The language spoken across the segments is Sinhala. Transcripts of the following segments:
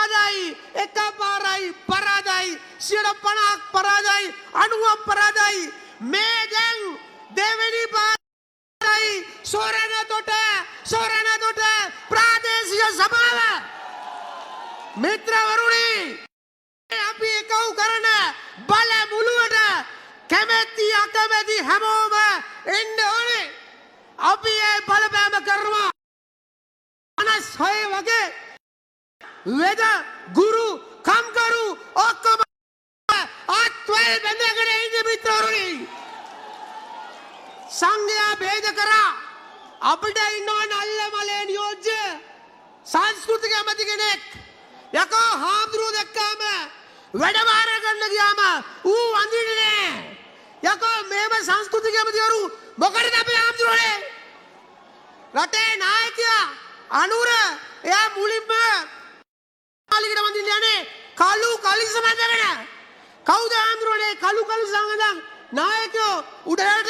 අපරාධයි එකපාරයි පරාදයි 50ක් පරාදයි 90ක් පරාදයි මේ දැන් දෙවෙනි පාරයි සොරණතොට ප්‍රාදේශීය සභාව මිත්‍රවරුනි අපි එකව කරන බල මුලුවට කැමැති අකමැති හැමෝම එන්න ඕනේ අපි ඒ බලපෑම කරනවා 56 වගේ वेद गुरु कम करू ඔක්කොම ආත්වල් බඳගෙන ඉන්න මිත්‍රවරුනි සංඝයා ભેද කරා අපිට ඉන්නව නල්ලමලේ නියෝජ්‍ය සංස්කෘතික ඇමති කෙනෙක් යකෝ හාමුදුරුවෝ දැක්කාම වැඩමාර ගන්න ගියාම ඌ වඳින්නේ නෑ යකෝ මේව සංස්කෘතික ඇමතිවරු මොකටද අපි හාමුදුරුවනේ රටේ නායකයා අනුර එයා මුලින්ම මාලිකට වඳින්න යන්නේ කලු කලිසම ඇඳගෙන කවුද හාමුදුරුවනේ කලු කලිසම ඇඳන් නායකයෝ උඩරට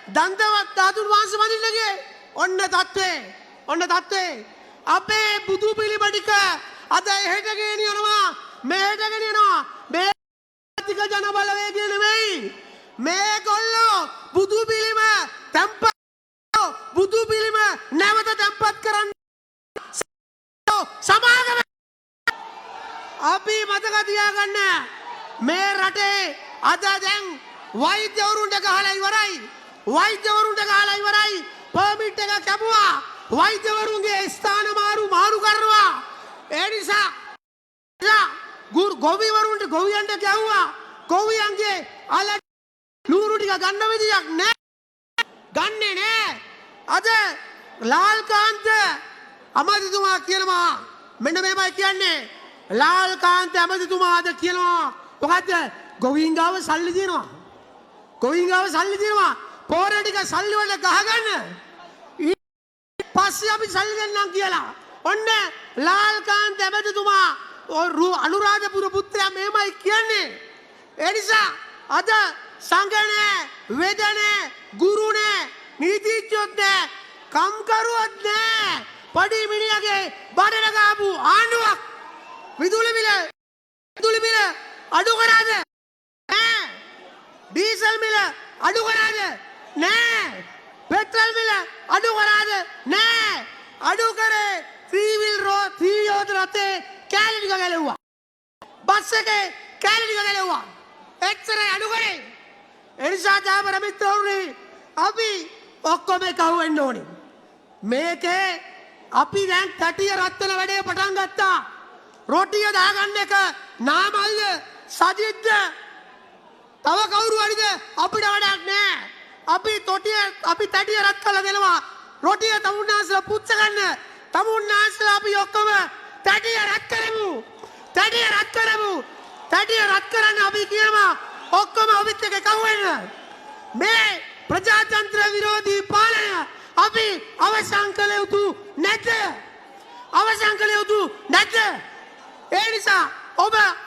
දන්තවත් ධාතුන් වහන්සේ වඳින්න ගියේ ඔන්න තත්ත්වේ අපේ බුදු පිළිම ටික අද එහෙට ගෙනියනවා මෙහෙට ගෙනියනවා මේ ටික ජන බලවේගය නෙමෙයි මේගොල්ලෝ බුදු පිළිම නැවත තැන්පත් කරන්න සමාගම අපි මතක තියාගන්න මේ රටේ අද දැන් වෛද්‍යවරුන්ට ගහලා ඉවරයි පර්මිට් එක කැපුවා වෛද්‍යවරුන්ගේ ස්ථාන මාරු කරනවා ඒ නිසා ගොවිවරුන්ට ගොවියන්ට ගැහුවා ගොවියන්ගේ අල ලූරු ටික ගන්න විදියක් ගන්නේ නෑ අද ලාල්කාන්ත අමාත්‍යතුමා කියනවා මෙන්න මේමයි කියන්නේ ලාල්කාන්ත අමාත්‍යතුමා අද කියනවා මොකද්ද ගොවීන් ගාව සල්ලි තියෙනවා පොර ටික සල්ලි වලට ගහගන්න පස්සේ අපි සල්ලි දෙන්නම් කියලා ඔන්න ලාල්කාන්ත අමාත්‍යතුමා අනුරාධපුර පුත්‍රයා මේමයි කියන්නේ ඒ නිසා අද සංඝ නෑ වේද නෑ ගුරු නෑ නීතිඥයොත් නෑ කම්කරුවොත් නෑ පඩි මිනිහගේ බඩට ගාපු ආණ්ඩුවක් විදුලි බිල අඩු කරාද නෑ ඩීසල් මිල අඩු කරාද නෑ පෙට්‍රල් මිල අඩු කරාද නෑ අඩු කරේ ත්‍රිවිල් රථේ කෑලි ටික ගැලෙව්වා බස් එකේ කෑලි ටික ගැලෙව්වා එච්චරයි අඩු කරේ එනිසා ජාබර මිත්‍රවරුනි අපි ඔක්කොම එකහුව වෙන්න ඕනේ මේකේ අපි දැන් තටිය රත් වෙන වැඩේ පටන් ගත්තා රොටිය දාගන්න එක නාමල්ද සජිත්ද තව කවුරු හරිද අපිට වැඩක් නෑ අපි තටිය රත් කරලා දෙනවා රොටිය තමුන්නාසලා පුච්ච ගන්න තමුන්නාසලා අපි ඔක්කොම තටිය රත් කරන්න අපි කියනවා ඔක්කොම අපිත් එක්ක එකහුව වෙන්න මේ ප්‍රජාතන්ත්‍ර විරෝධී පාලනය අපි අවසන් කළ යුතු නැද්ද ඒ නිසා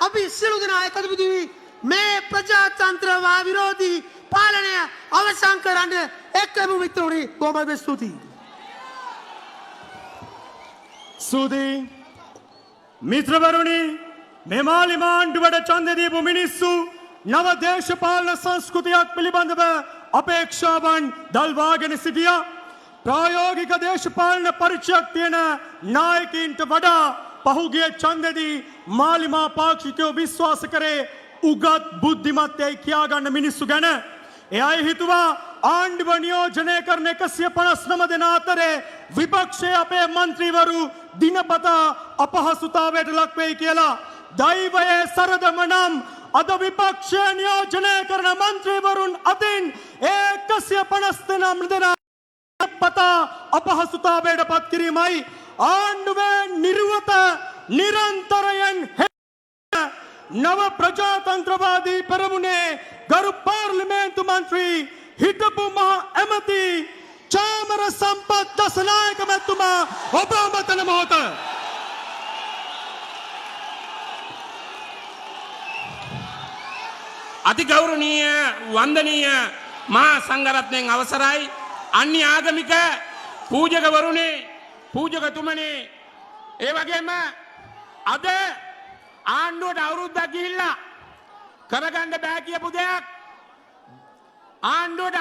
අපි සියලු දෙනා එකතු වෙවි මේ ප්‍රජාතන්ත්‍ර විරෝධී පාලනය අවසන් කරන්න එක්කම මිත්‍රවරුනි බොහොම ස්තුතියි මිත්‍රවරුනි මෙමාලි මාණ්ඩුවට ඡන්දය දීපු මිනිස්සු නව දේශපාලන සංස්කෘතියක් පිළිබඳව අපේක්ෂාවන් දල්වාගෙන සිටියා ප්‍රායෝගික දේශපාලන පරිචයක් තියෙන නායකයින්ට වඩා පහුගිය ඡන්දෙදී මාලිමා පාක්ෂිකයෝ විශ්වාස කරේ උගත් බුද්ධිමත්යයි කියාගන්න මිනිස්සු ගැන ඒ අය හිතුවා ආණ්ඩුව නියෝජනය කරන 159 දෙනා අතරේ විපක්ෂයේ අපේ മന്ത്രിවරු දිනපතා අපහසුතාවයට ලක් වෙයි කියලා දෛවයේ සරදම නම් අද විපක්ෂය නියෝජනය කරන മന്ത്രിවරුන් අතින් 150 දෙනා පතා අපහසුතාවයට පත් කිරීමයි ආණ්ඩුවේ නිර්වත නිරන්තරයෙන් නව ප්‍රජාතන්ත්‍රවාදී පෙරමුණේ ගරු පාර්ලිමේන්තු මන්ත්‍රී හිටපු මහ ඇමති චාමර සම්පත් දසනායක මැතිතුමා ඔබ අමතන මොහොත අති ගෞරවනීය වන්දනීය මහා සංඝරත්නයන් අවසරයි අන්‍ය ආගමික පූජකවරුනි පූජකතුමනි ඒ වගේම අද ආණ්ඩුවට අවුරුද්දක් ගිහිල්ලා කරගන්න බෑ කියපු දෙයක් ආණ්ඩුවට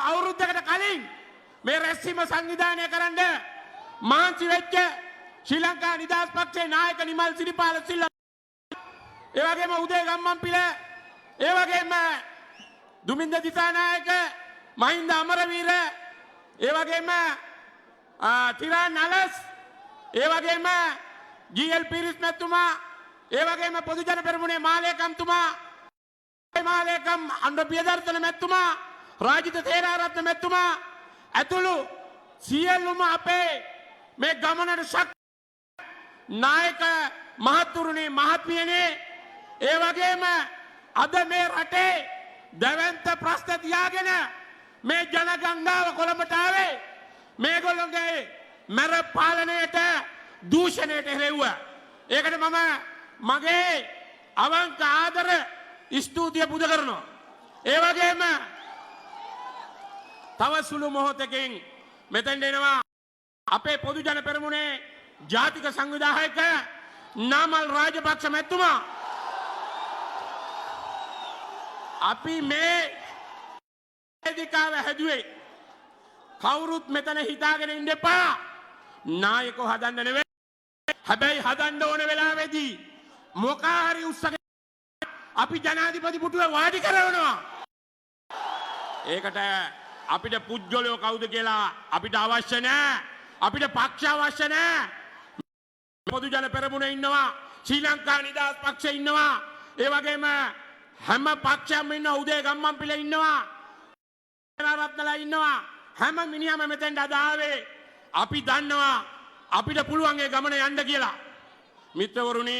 අවුරුද්දකට කලින් මේ රැස්වීම සංවිධානය කරන්න මාංචි වෙච්ච ශ්‍රී ලංකා නිදහස් පක්ෂයේ නායක නිමල් සිරිපාල සිල්වා ඒ වගේම උදේ ගම්මන්පිල ඒ වගේම දුමින්ද දිසානායක මහින්ද අමරවීර ඒ වගේම තිරාන් නලස් ඒ වගේම ජී.එල්. පීරිස් මැතිතුමා ඒ වගේම පොදු ජන පෙරමුණේ මාලේකම්තුමා මාලේකම් අනුර පියදර්ශන මැතිතුමා රාජිත තේරාරත්න මැතිතුමා ඇතුළු සියලුම අපේ මේ ගමනට ශක්ති නායක මහතුරුනි මහත්මියනේ ඒ වගේම අද මේ රටේ දැවැන්ත ප්‍රශ්න තියාගෙන මේ ජනගංගාව කොළඹට ආවේ මේගොල්ලෝගේ මර පාලනයට දූෂණයට හෙරෙව්වා. ඒකට මම මගේ අවංක ආදර ස්තුතිය පුද කරනවා. ඒ වගේම තව සුළු මොහොතකින් මෙතෙන්ට එනවා අපේ පොදු ජන පෙරමුණේ ජාතික සංවිධායක නාමල් රාජපක්ෂ මැතිතුමා. අපි මේ වේදිකාව හැදුවේ කවුරුත් මෙතන හිතාගෙන ඉන්න එපා නායකව හදන්න නෙවෙයි. හැබැයි හදන්න ඕන වෙලාවේදී මොකා හරි උස්සගෙන අපි ජනාධිපති පුටුවේ වාඩි කරවනවා. ඒකට අපිට පුජ්‍යලෝ කවුද කියලා අපිට අවශ්‍ය නැහැ. අපිට පක්ෂ අවශ්‍ය නැහැ. පොදු ජන පෙරමුණ ඉන්නවා, ශ්‍රී ලංකා නිදහස් පක්ෂය ඉන්නවා, ඒ වගේම හැම පක්ෂයක්ම ඉන්නවා. උදේ ගම්මන්පිල ඉන්නවා, රත්නලා ඉන්නවා. හැම මිනිහම මෙතෙන්ට අදාවේ අපි දන්නවා අපිට පුළුවන් ඒ ගමන යන්න කියලා. මිත්‍රවරුනි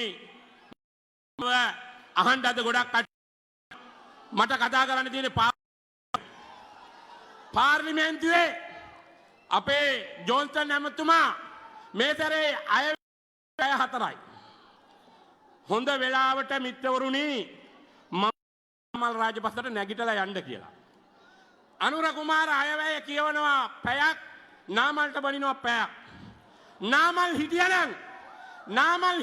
අහන්න අද ගොඩක් මට කතා කරන්න තියෙන පාර්ලිමේන්තුවේ අපේ ජෝන්සන් ඇමතුමා මේ සැරේ අය 4යි. හොඳ වෙලාවට මිත්‍රවරුනි මල් රාජපක්ෂට නැගිටලා යන්න කියලා. අනුර කුමාර අයවැය කියවනවා පැයක්, නාමල්ට බනිනවා පැයක්. නාමල්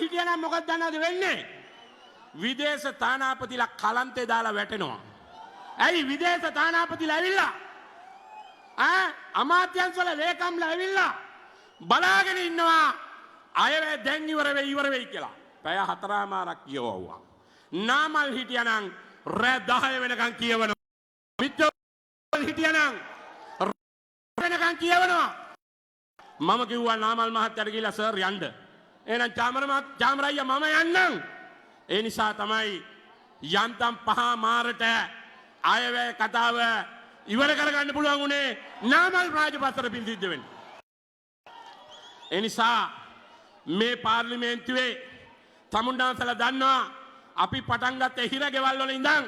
හිටියනම් මොකද දන්නවද වෙන්නේ? විදේශ තානාපතිලා කලන්තේ දාලා වැටෙනවා. ඇයි විදේශ තානාපතිලා ඇවිල්ලා අමාත්‍යංශවල ලේකම්ලා ඇවිල්ලා බලාගෙන ඉන්නවා අයවැය දැන් ඉවර වෙයි කියලා. පැය 4මාරක් කියවුවා. නාමල් හිටියනම් රෑ 10 වෙනකන් කියවනවා. හිටියනම් වෙනකන් කියවනවා. මම කිව්වා නාමල් මහත්තයාට ගිහලා සර් යන්න. එහෙනම් චාමරయ్య මම යන්නම්. ඒ නිසා තමයි යන්තම් 5 මාරට අයවැය කතාව ඉවර කරගන්න පුළුවන් උනේ නාමල් රාජපක්ෂට පින් සිද්ධ වෙන්න. ඒ නිසා මේ පාර්ලිමේන්තුවේ තමුන්නාන්සලා දන්නවා අපි පටන් ගත්තේ හිරගෙවල් වල ඉඳන්.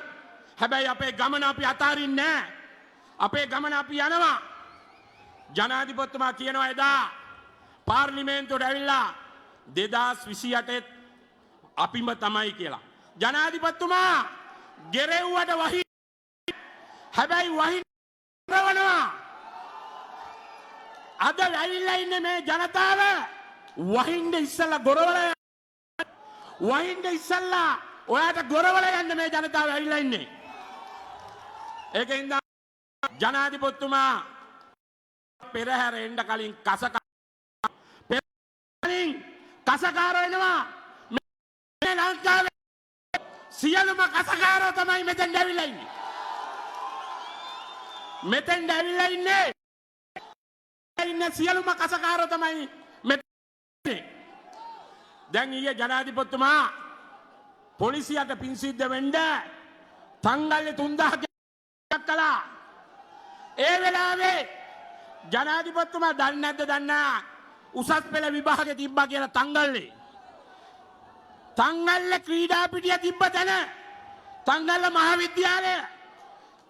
හැබැයි අපේ ගමන අපි අතාරින්නේ නැහැ. අපේ ගමන අපි යනවා. ජනාධිපතිතුමා කියනවා එදා පාර්ලිමේන්තුවට ඇවිල්ලා 2028 අපිම තමයි කියලා. ජනාධිපතිතුමා ගෙරෙව්වට වහි හැබැයි වහි කරනවා. අද ඇවිල්ලා ඉන්නේ මේ ජනතාව වහින්න ඉස්සලා ගොරවල වහින්න ඉස්සලා ඔයාට ගොරවල යන්න මේ ජනතාව ඇවිල්ලා ඉන්නේ. ඒකෙන්ද ජනාධිපතිතුමා පෙරහැර එන්න කලින් කසකාර වෙනවා. මේ ලංකාවේ සියලුම කසකාරෝ තමයි මෙතෙන් ඇවිල්ලා ඉන්නේ. මෙතෙන් ඇවිල්ලා ඉන්නේ සියලුම කසකාරෝ තමයි මෙතෙන්. දැන් ඊයේ ජනාධිපතිතුමා පොලිසියට පින් සිද්ධ වෙන්න තංගල්ලේ 3000ක් කළා. ඒ වෙලාවේ ජනාධිපතිතුමා දන්නේ නැද්ද දන්නා උසස් පෙළ විභාගේ තිබ්බා කියලා තංගල්ලේ. තංගල්ල ක්‍රීඩා පිටිය තිබ්බ තැන තංගල්ල මහාවිද්‍යාලය,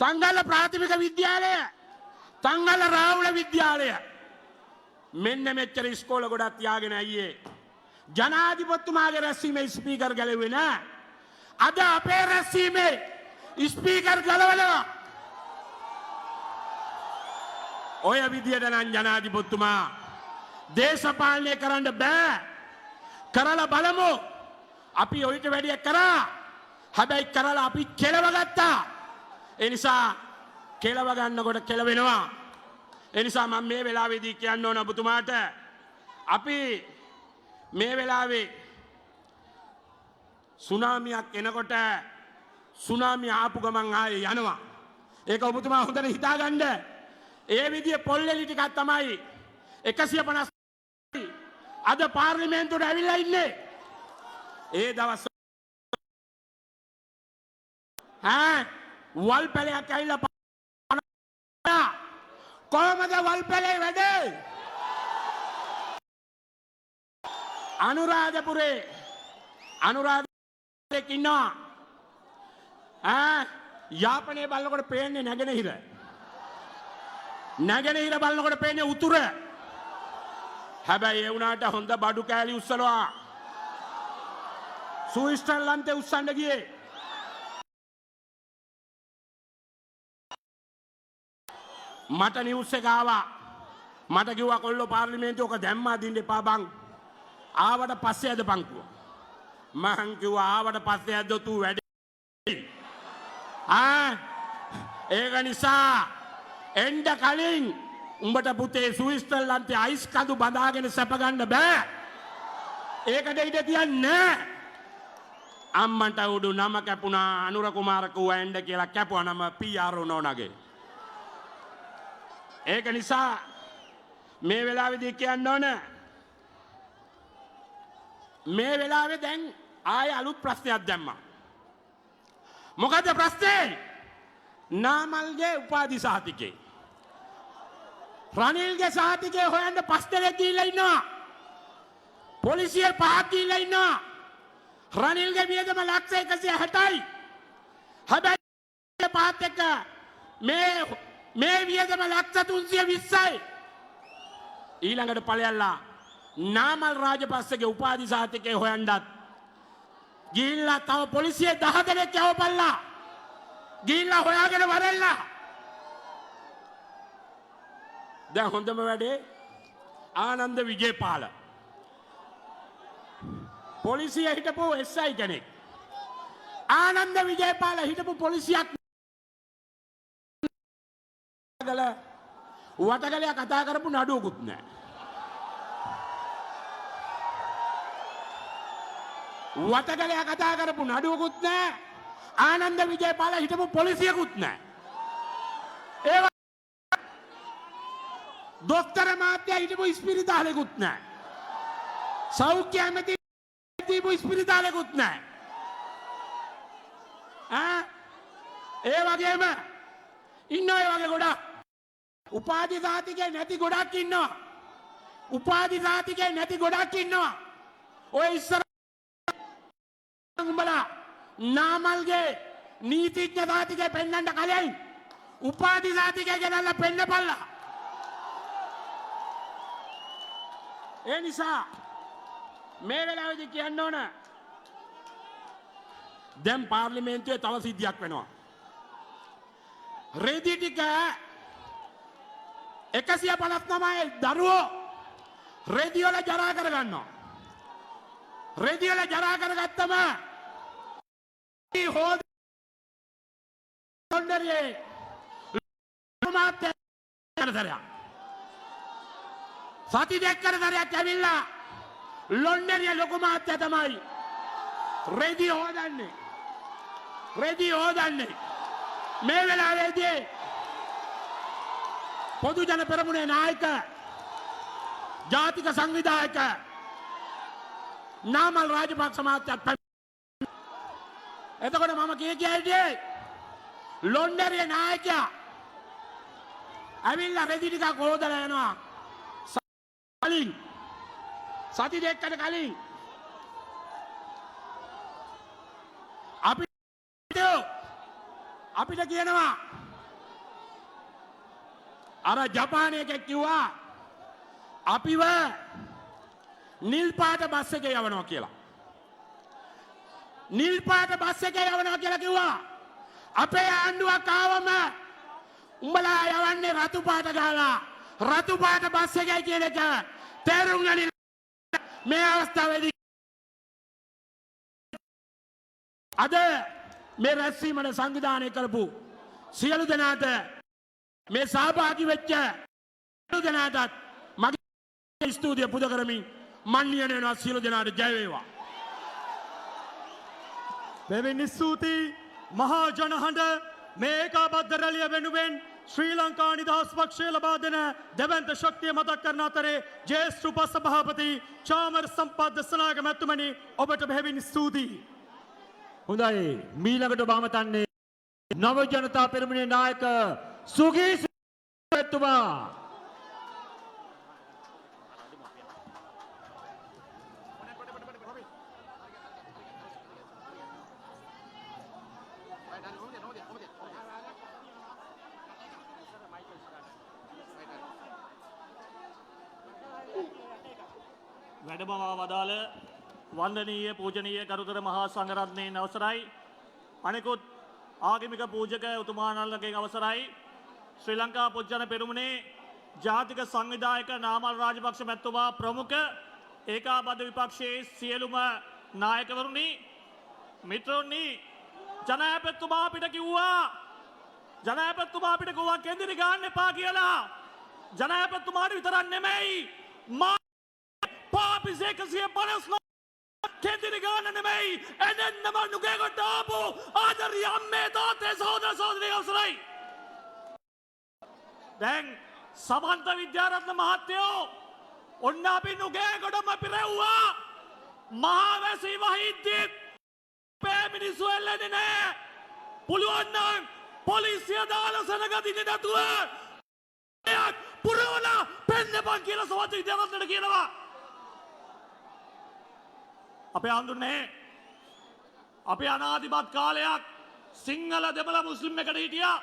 තංගල්ල ප්‍රාථමික විද්‍යාලය, තංගල්ල රාවුල විද්‍යාලය මෙන්න මෙච්චර ඉස්කෝල ගොඩක් තියාගෙන අයියේ ජනාධිපතිතුමාගේ රැස්වීමේ ස්පීකර් ගැලුවේ නෑ. අද අපේ රැස්වීමේ ස්පීකර් ගලවනවා. ඔය විදියට නම් ජනාධිපතිතුමා දේශපාලනය කරන්න බෑ. කරලා බලමු. අපි ඔයිට වැඩිය කරා. හැබැයි කරලා අපි කෙලව ගත්තා. ඒ නිසා කෙලව ගන්නකොට කෙලවෙනවා. ඒ නිසා මම මේ වෙලාවේදී කියන්න ඕන ඔබතුමාට අපි මේ වෙලාවේ සුනාමියක් එනකොට සුනාමිය ආපු ගමන් ආයේ යනවා. ඒක ඔබතුමා හොඳට හිතාගන්න. ඒ විදිය පොල්ලෙලි ටිකක් තමයි 150 අද පාර්ලිමේන්තුවට ඇවිල්ලා ඉන්නේ. ඒ දවස් වල් පැලයක් ඇවිල්ලා කොහමද වල් පැලේ වැඩේ? අනුරාධපුරේ ඉන්නවා. යාපනයේ බලනකොට පේන්නේ නැගෙනහිර. නැගෙනහිර බලනකොට පේන්නේ උතුර. හැබැයි ඒ වුණාට හොඳ බඩු කෑලි උස්සලවා. ස්විට්සර්ලන්තේ උස්සන්න ගියේ. මට නිවුස් එක ආවා. මට කිව්වා කොල්ලෝ පාර්ලිමේන්තුවේ ඔක දැම්මා දින්න එපා බං. ආවට පස්සේ ඇදපන්කුව. මං කිව්වා ආවට පස්සේ ඇද්දොත් ඌ වැඩේ. ඒක නිසා එන්න කලින් උඹට පුතේ ස්විට්සර්ලන්තේ අයිස් කඳු බඳාගෙන සැප ගන්න බෑ. ඒකට ඉඩ තියන්නේ නෑ. අම්මන්ට උඩු නම කැපුණා අනුර කුමාර කෝ එන්න කියලා කැපුවා නම PR නෝනාගේ. ඒක නිසා මේ වෙලාවේදී කියන්න ඕන මේ වෙලාවේ දැන් ආය අලුත් ප්‍රශ්නයක් දැම්මා. මොකද ප්‍රශ්නේ? නාමල්ගේ උපාධි සහතිකේ. රනිල්ගේ සහතිකේ හොයන්න 5 දෙනෙක් ගිහිල්ලා ඉන්නවා. පොලිසිය 5ක් ගිහිල්ලා ඉන්නවා. රනිල්ගේ වියදම ලක්ෂ 160යි. හැබැයි පහත් එක්ක මේ වියදම ලක්ෂ 320යි. ඊළඟට ඵලයල්ලා නාමල් රාජපක්ෂගේ උපාධි සහතිකේ හොයන්නත් ගිහිල්ලා තව පොලිසිය 10 දෙනෙක් යවපල්ලා. ගිහිල්ලා හොයාගෙන වරෙල්ලා. දැන් හොඳම වැඩේ ආනන්ද විජේපාල. පොලිසිය හිටපු SI කෙනෙක්. ආනන්ද විජේපාල හිටපු පොලිසියක් වටගලයා කතා කරපු නඩුවකුත් නැහැ. වටගලයා කතා කරපු නඩුවකුත් නැහැ. ආනන්ද විජේපාල හිටපු පොලිසියකුත් නැහැ. ඒ දොස්තර මාත්‍යා හිටපු ඉස්පිරිතාලෙකුත් නැහැ. සෞඛ්‍ය ඇමති හිටපු ඉස්පිරිතාලෙකුත් නැහැ. ඒ වගේම ඉන්නවා ඒ වගේ ගොඩක්. උපාධි සහතිකේ නැති ගොඩක් ඉන්නවා. උපාධි සහතිකේ නැති ගොඩක් ඉන්නවා. ඔය ඉස්සර උඹලා නාමල්ගේ නීතිඥ සහතිකේ පෙන්නන්න කලින් උපාධි සහතිකේ ගෙනල්ලා පෙන්නපල්ලා. ඒ නිසා මේ වෙලාවේදී කියන්න ඕන දැන් පාර්ලිමේන්තුවේ තව සිද්ධියක් වෙනවා. රෙදි ටික 159 දරුවෝ රෙදි වල ජරා කරගන්නවා. රෙදි වල ජරා කරගත්තම හොඳරියේ මාත්‍ය කරදරයක්. සති දෙකකට සැරයක් ඇවිල්ලා ලොන්ඩරිය ලොකු මාත්‍ය තමයි රෙදි හොදන්නේ. රෙදි හොදන්නේ. මේ වෙලාවේදී පොදු ජන පෙරමුණේ නායක ජාතික සංවිධායක නාමල් රාජපක්ෂ මහත්තයාත් එතකොට මම කියේ ලොන්ඩරිය නායකයා ඇවිල්ලා රෙදි ටිකක් හොදලා යනවා. කලින් සති දෙකකට කලින් අපිට කියනවා අර ජපානයේ කිව්වා අපිව නිල් පාට බස් එකේ යවනවා කියලා. නිල් පාට බස් එකේ යවනවා කියලා කිව්වා. අපේ ආණ්ඩුවක් ආවම උඹලා යවන්නේ රතු පාට ගාලා රතු පාට බස් එකයි කියන එක තේරුම් ගනින්න මේ අවස්ථාවේදී අද මේ රැස්වීමට සංවිධානය කරපු සියලු දෙනාට මේ සහභාගී වෙච්ච සියලු දෙනාටත් මගේ ස්තුතිය පුද කරමින් මන් ලියන වෙනවා සියලු දෙනාට ජය වේවා. මෙවැනි ස්තුතියි මහා ජනහඬ මේ ඒකාබද්ධ රැළිය වෙනුවෙන් ශ්‍රී ලංකා නිදහස් පක්ෂය ලබා දෙන දෙවන්ත ශක්තිය මතක් කරන අතරේ ජ්‍යෙෂ්ඨ උපසභාපති චාමර සම්පත් දසනායක මැතිතුමනි ඔබට බෙහෙවින් ස්තුතියි. හොඳයි මීළඟට ඔබ අමතන්නේ නව ජනතා පෙරමුණේ නායක සුගී මැතිතුමා. වැඩමවා වදාළ වන්දනීය පූජනීය ගරුතර මහා සංඝරත්නයන් අවසරයි අනෙකුත් ආගමික පූජක උතුමාණන්ලගේ අවසරයි ශ්‍රී ලංකා පොත්ජන පෙරමුණේ ජාතික සංවිධායක නාමල් රාජපක්ෂ මැතිතුමා ප්‍රමුඛ ඒකාබද්ධ විපක්ෂයේ සියලුම නායකවරුනි මිත්‍රෝනි ජනාධිපතිතුමා අපිට කිව්වා කෙන්දිරි ගන්න එපා කියලා ජනාධිපතිතුමාට විතරක් නෙමෙයි පාපිස් 159 කෙන්දිරි ගන්න නෙමෙයි එදෙන්නම නුගේගොඩ ආපු ආදරී අම්මේ තාත්තේ සහෝදර සහෝදරිය අවසරයි. දැන් සමන්ත විද්‍යාරත්න මහත්තයෝ ඔන්න අපි නුගේගොඩම පිරෙව්වා මහා වැසි වහිද්දිත් අපේ මිනිස්සු එල්ලෙන්නේ නෑ. පුළුවන් නම් පොලිසිය දාලා සනගදින්නේ නැතුව පුරවලා පෙන්නපන් කියලා සමන්ත විද්‍යාරත්නට කියනවා. අපේ හඳුන්නේ අපි අනාදිමත් කාලයක් සිංහල දෙමළ මුස්ලිම් එකට හිටියා.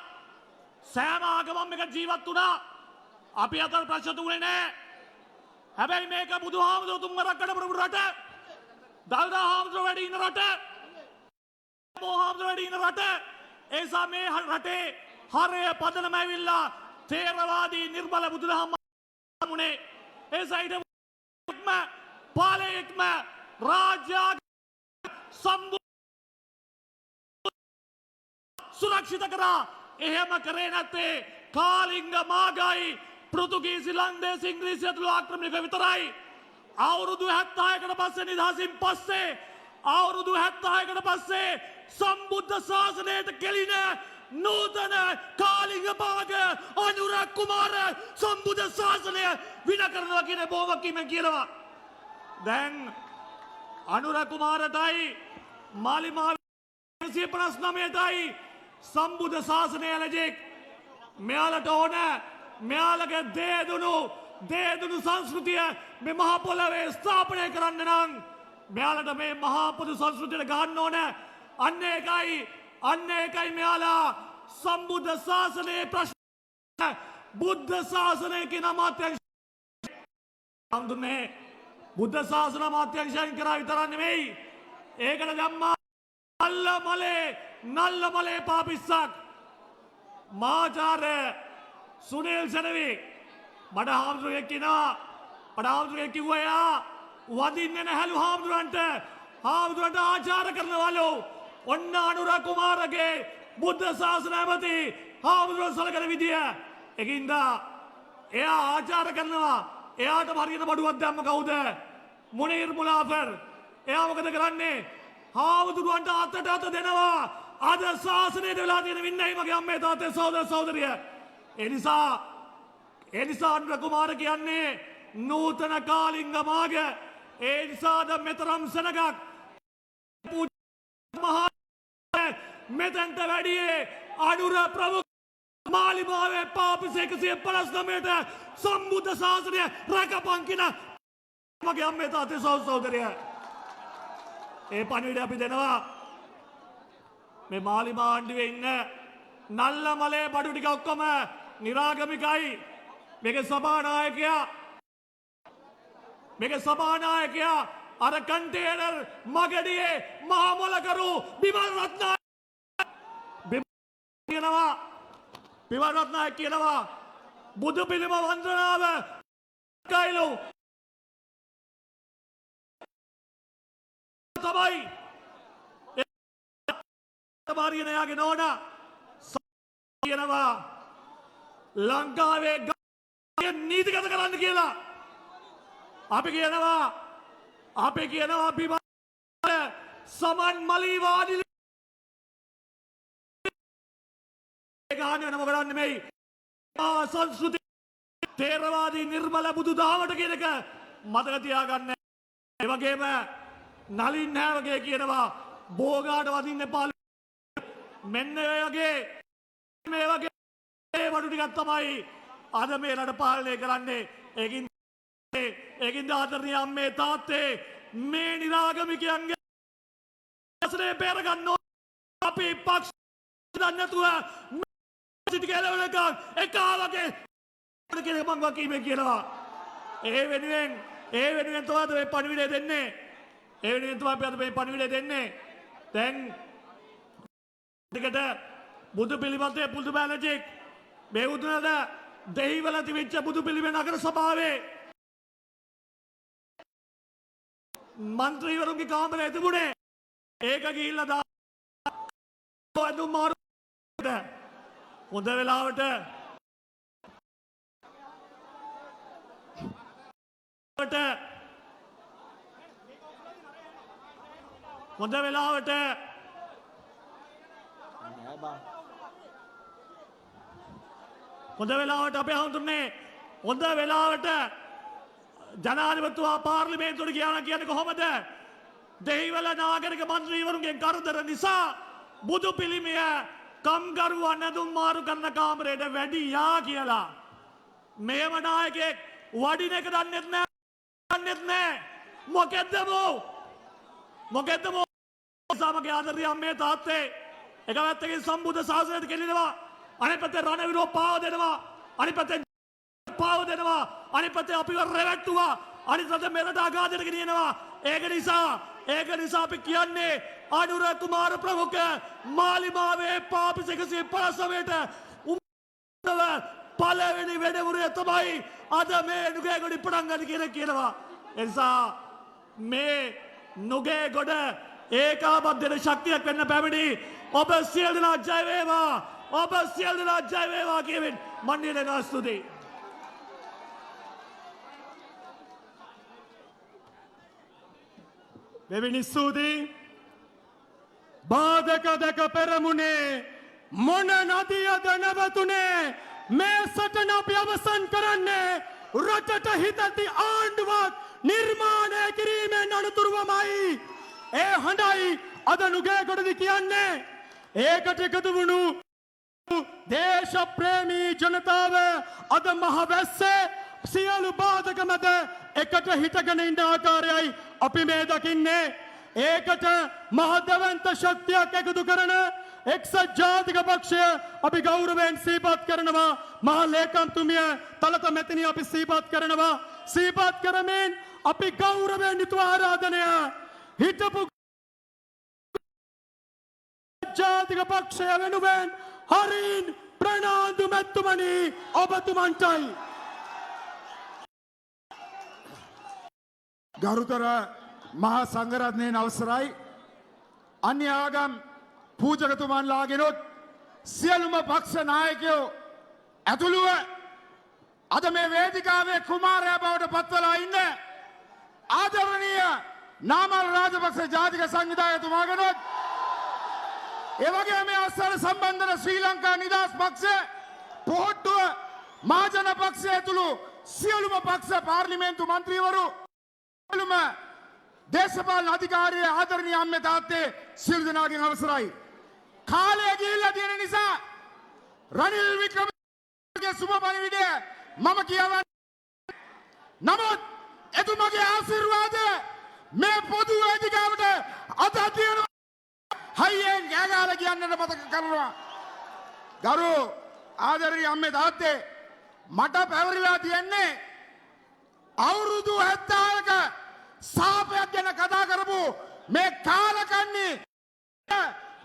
සෑම ආගමක් එක ජීවත් වුණා. අපි අතර ප්‍රශ්න තුනේ නෑ. හැබැයි මේක බුදුහාමුදුරුවෝ රැකගන්න රට. දල්දා හාමුදුරුවෝ වැඩ ඉන්න රට. මොහාමුදුරුවෝ වැඩ ඉන්න රට. ඒ නිසා මේ රටේ හරය පදනම ඇවිල්ලා තේරවාදී නිර්මල බුදුදහමුනේ ඒ සයිඩම පාලයක්ම රාජ්‍යාග සුරක්ෂිත කරා. එහෙම කරේ නැත්තේ කාලිංග මාගයි පෘතුගීසි ලන්දේසි ඉංග්‍රීසි ඇතුළු ආක්‍රමණයක විතරයි. අවුරුදු 76කට පස්සේ නිදහසින් පස්සේ අවුරුදු 76කට පස්සේ සම්බුද්ධ ශාසනයට කෙලින නූතන කාලිංග මාග අනුර කුමාර සම්බුද්ධ ශාසනය වින කරනවා කියන බොහොමකින් කියනවා. දැන් අනුර කුමාරටයි මාලිමාවේ 159ටයි සම්බුද්ධ ශාසනය ලැජෙක් මෙයාලට ඕන මෙයාලගේ දේදුණු සංස්කෘතිය මේ මහ පොළවේ ස්ථාපනය කරන්න නම් මෙයාලට මේ මහා පොදු සංස්කෘතියට ගන්න ඕන. අන්න ඒකයි මෙයාලා සම්බුද්ධ ශාසනයේ ප්‍රශ්න බුද්ධ ශාසනය කියන අමාත්‍යංශ හඳුන්නේ බුද්ධ ශාසන අමාත්‍යංශයෙන් කරා විතරක් නෙමෙයි. ඒකට ධම්මා නල්ල මලේ පාපිස්සක් මාචාර්ය සුනිල් සෙනවි මඩ හාමුදුරුවෙක් කිව්වා යා වදින්නේ නැහැලු හාමුදුරන්ට ආචාර කරනවලු. ඔන්න අනුර කුමාරගේ බුද්ධ ශාසන ඇමති හාමුදුරුවෝ සලකන විදිය. ඒකින්ද එයා ආචාර කරනවා. එයාට හරියට බඩුවක් දැම්ම කවුද? මුනීර් මුලාෆර්. එයා මොකද කරන්නේ? හාමුදුරුවන්ට අත දෙනවා. අද ශාසනයට වෙලා තියෙන වින්නයි මගේ අම්මේ තාත්තේ සහෝදර සහෝදරිය. ඒ නිසා අනුර කුමාර කියන්නේ නූතන කාලිංග මාග. ඒ නිසාද මෙතරම් සෙනගක් මෙතැන්ට වැඩියේ අනුර ප්‍රමුඛ මාලිමාවේ පාපිස 159ට සම්බුද්ධ ශාසනය රැකපන් කියන මගේ අම්මේ තාත්තේ සහෝදරිය. ඒ පණිවිඩය අපි දෙනවා. මේ මාලිමා ආණ්ඩුවේ ඉන්න නල්ල මලේ බඩු ටික ඔක්කොම නිරාගමිකයි. මේකේ සභානායකයා අර කන්ටේනර් මගඩියේ මහා මොලකරු බිමල් රත්නායක කියනවා බුදු පිළිම වන්දනාව කයිලු තමයි මාරියන යාගේ නෝනා කියනවා ලංකාවේ නීතිගත කරන්න කියලා. අපි කියනවා සමන් මලීවාඩි ගාන වෙනම කරන්නේ නෙමෙයි. සංස්කෘති තේරවාදී නිර්මල බුදුදහමට කියන එක මතක තියාගන්න. ඒ වගේම නලින් නෑ වගේ කියනවා බෝගාට වදින්න එපා. මෙන්න මේ වගේ වඩු ටිකක් තමයි අද මේ රට පාලනය කරන්නේ. ඒකින් ආදරණීය අම්මේ තාත්තේ මේ නිරාගමිකයන්ගේ ඇසරේ බේරගන්න අපි පක්ෂ නැතුව සිටි කෙලවලකම් එකා වගේ කෙනෙක් මං වකීමේ කියනවා. ඒ වෙනුවෙන් තමයි මේ පණිවිඩය දෙන්නේ. දැන් ටිකට බුදු පිළිමතේ පුදු බැලජෙක් මේ උතුනද දෙහිවල තිබිච්ච බුදු පිළිමේ නගර සභාවේ මන්ත්‍රීවරුන්ගේ කාමරේ තිබුණේ. ඒක ගිහිල්ලා දාන්න මාරු හොඳ වෙලාවට අපේ හඳුන්නේ හොඳ වෙලාවට ජනාධිපතිතුමා පාර්ලිමේන්තුවට ගියා කියන්නේ කොහොමද? දෙහිවල නාගරික මන්ත්‍රීවරුන්ගේ කරදර නිසා බුදු පිළිමය කම්කරුවන් ඇඳුම් මාරු කරන කාමරයට වැඩි යා කියලා. මේව නායකයෙක් වඩින එක දන්නෙත් නෑ. මොකෙද්ද සමග ආදරණීය අම්මේ තාත්තේ එක පැත්තකින් සම්බුද්ධ ශාසනයට කෙලිනවා, අනිත් පැත්තේ රණවිරෝ පාව දෙනවා, අනිත් පැත්තේ අපිව රැවට්ටුවා, අනිත් පැත්තේ මෙරට ආඝාතයට ගෙනියනවා. ඒක නිසා අපි කියන්නේ අනුර කුමාර ප්‍රමුඛ මාලිමාවේ පාපි 159ට උඹව පළවෙනි වැඩමුළුවේ තමයි අද මේ නුගේගොඩ පටන් ගන්න කියනවා. ඒ නිසා මේ නුගේගොඩ ඒකාබද්ධ ශක්තියක් වෙන්න පැමිණි ඔබ සියලු දෙනා ජය වේවා කියමින් මන්දිර දෙනවා. ස්තුතියි. මෙවැනි ස්තුතියි. බාධක දැක පෙරමුණේ මොන නදියද නැවතුනේ මේ සටන අපි අවසන් කරන්නේ රටට හිතති ආණ්ඩුවක් නිර්මාණය කිරීමෙන් අනතුරුවමයි. ඒ හඬයි අද නුගේගොඩදි කියන්නේ. ඒකට එකතු වුණු දේශප්‍රේමී ජනතාව අද මහවැස්සේ සියලු බාධක මත එකට හිටගෙන ඉන්න ආකාරයයි අපි මේ දකින්නේ. ඒකට මහදවන්ත ශක්තියක් එකතු කරන එක්සත් ජාතික පක්ෂය අපි ගෞරවයෙන් සිහිපත් කරනවා. මහා ලේකම්තුමිය තලත මෙතනිය අපි සිහිපත් කරනවා. සිහිපත් කරමින් අපි ගෞරවයෙන් යුතුව ආරාධනය හිටපු ජාතික පක්ෂය වෙනුවෙන් හරින් ප්‍රනාන්දු මැතිතුමනි ඔබතුමන්ටයි. ගරුතර මහා සංඝරත්නයේ අවසරයි අන්‍ය ආගම් පූජකතුමන්ලාගෙනුත් සියලුම පක්ෂ නායකයෝ ඇතුළුව අද මේ වේදිකාවේ කුමාරයා බවට පත්වලා ඉන්න ආදරණීය නාමල් රාජපක්ෂ ජාතික සංවිධායකතුමාගෙනුත් ඒ වගේම මේ අවසර සම්බන්ධන ශ්‍රී ලංකා නිදහස් පක්ෂ පොහොට්ටුව මහජන පක්ෂය ඇතුළු සියලුම පක්ෂ පාර්ලිමේන්තු මන්ත්‍රීවරු සියලුම දේශපාලන අධිකාරිය ආදරණීය අම්මේ තාත්තේ සියලු දෙනාගෙන් අවසරයි. කාලය ගිහිල්ලා තියෙන නිසා රනිල් වික්‍රමගේ සුබ පණිවිඩය මම කියවන්නේ. නමුත් එතුමාගේ ආශිර්වාද මේ පොදු වේදිකාවට අද තියෙනවා. හයියෙන් ගෑගාලා කියන්නට මතක කරනවා. ගරු ආදරණීය අම්මේ තාත්තේ මට පැවරිලා තියෙන්නේ අවුරුදු 70ක සාපයක් ගැන කතා කරපු මේ කාලකන්ණි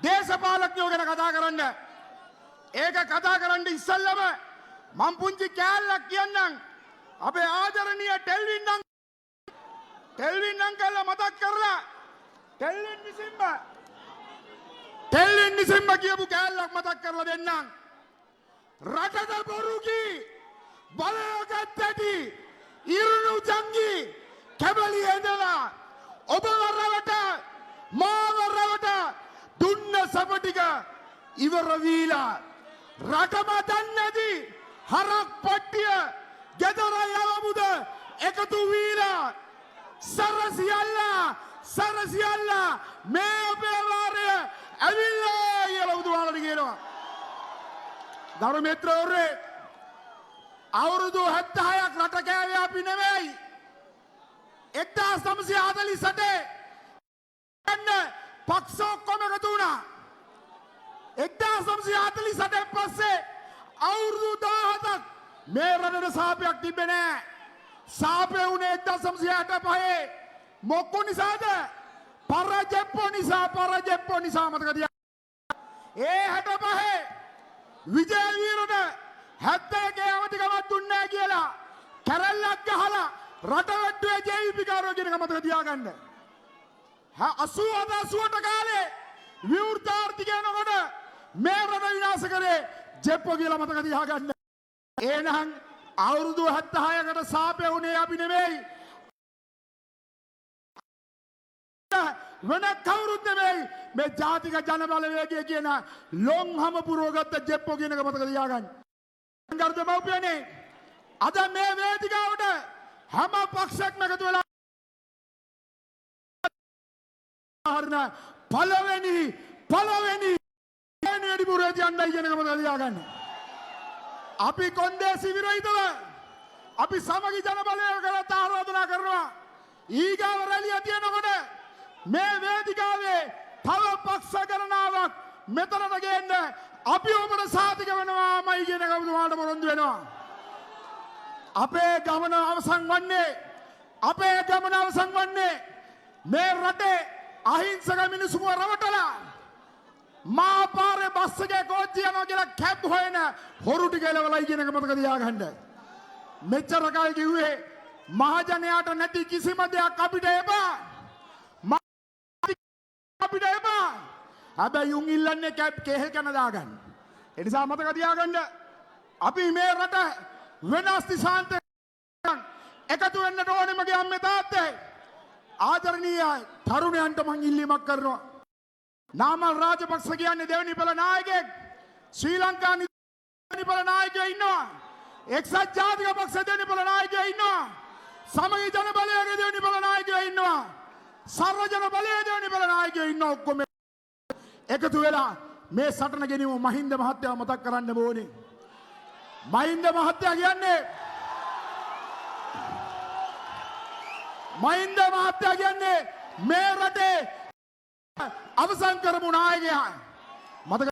දේශපාලඥයෝ ගැන කතා කරන්න. ඒක කතා කරන්න ඉස්සෙල්ලම මම පුංචි කෑල්ලක් කියන්නම්. අපේ ආදරණීය ටෙල්වින් අංකල්ලා මතක් කරලා ටෙල්වින් විසින්ම ටෙල්ලින් නිසින්ම කියපු කෑල්ලක් මතක් කරලා දෙන්නම්. රටට බොරුකි බලයකට ඇති ඉරුණු ජංගි කැබලි ඇඳලා ඔබ වරවට මාවරවට දුන්න සප ටික ඉවර වීලා රටම දන්නේදි හරක් පට්ටිය ගෙදර යවමුද එකතු වීලා සරසියල්ලා මේ අපේ වාරය ඇවිල්ලා කියලා බුදුහාමර කියනවා. ගරු මිත්‍රවරුනි අවුරුදු 76ක් රට කෑවේ අපි නෙවෙයි. 1948 ගන්න පක්ෂ ඔක්කොම එකතු වුණා. 1948 පස්සේ අවුරුදු 17ක් මේ රටට සාපයක් තිබ්බේ නෑ. සාපේ වුණේ 1965 මොකු නිසාද? පරජෙප්පෝ නිසා මතක තියාගන්න. ඒ 65 විජේවීරට 71 අවතිකමක් දුන්නේ නැහැ කියලා කැරල්ලක් ගහලා රටවැට්ටුවේ ජීවිකාරෝ කියන එක මතක තියාගන්න. 88 කාලේ විවෘත ආර්ථිකය නකොට මේ රට විනාශ කරේ ජෙප්පෝ කියලා මතක තියාගන්න. එහෙනම් අවුරුදු 76කට සාපේ වුණේ අපි නෙමෙයි. වෙන කවුරුත් නෙමෙයි මේ ජාතික ජන බලවේගය කියන ලොන්හම පුරවගත්ත ජෙප්පෝ කියන එක මතක තියාගන්න. ගර්ධමව්පියනේ අද මේ වේදිකාවට හැම පක්ෂයක්ම එකතු වෙලා හරින පළවෙනි එනේඩි පුරේජ යන්නයි කියන එක මතක තියාගන්න. අපි කොන්දේසි විරහිතව අපි සමගි ජන බලවේගයට ආරාධනා කරනවා. ඊගාව රැළිය තියෙනකොට මේ වේදිකාවේ තව පක්ෂ ගණනාවක් මෙතනට ගේන්න අපි ඔබට සාතික වෙනවාමයි කියන එක බුදුහාමට පොරොන්දු වෙනවා. අපේ ගමන අවසන් වන්නේ මේ රටේ අහිංසක මිනිසුන්ව රවටලා මා පාරේ බස් එකේ කෝච්චි යනවා කියලා කැබ් හොයන හොරු ටික එලවලයි කියන එක මතක තියාගන්න. මෙච්චර කල් කිව්වේ මහජනයාට නැති කිසිම දෙයක් අපිට එපා. හැබැයි උන් ඉල්ලන්නේ කැබ් කේල් කන දාගන්න. ඒ නිසා මතක තියාගන්න අපි මේ රට වෙනස් දිශාන්ත එකතු වෙන්නට ඕනේ මගේ අම්මේ තාත්තේ. ආදරණීය තරුණයන්ට මං ඉල්ලීමක් කරනවා. නාමල් රාජපක්ෂ කියන්නේ දෙවෙනි පෙළ නායකයෙක්. ශ්‍රී ලංකා දෙවෙනි පෙළ නායකයෝ ඉන්නවා. එක්සත් ජාතික පක්ෂ දෙවෙනි පෙළ නායකයෝ ඉන්නවා. සමගි ජන බලවේගයේ දෙවෙනි පෙළ නායකයෝ ඉන්නවා. සර්වජන බලයේ දෙවෙනි පෙළ නායකයෝ ඉන්නවා. ඔක්කොම එකතු වෙලා මේ සටන ගෙනියමු. මහින්ද මහත්තයා මතක් කරන්න ඕනේ. මහින්ද මහත්තයා කියන්නේ මේ රටේ අවසන් කරපු නායකයා. මතක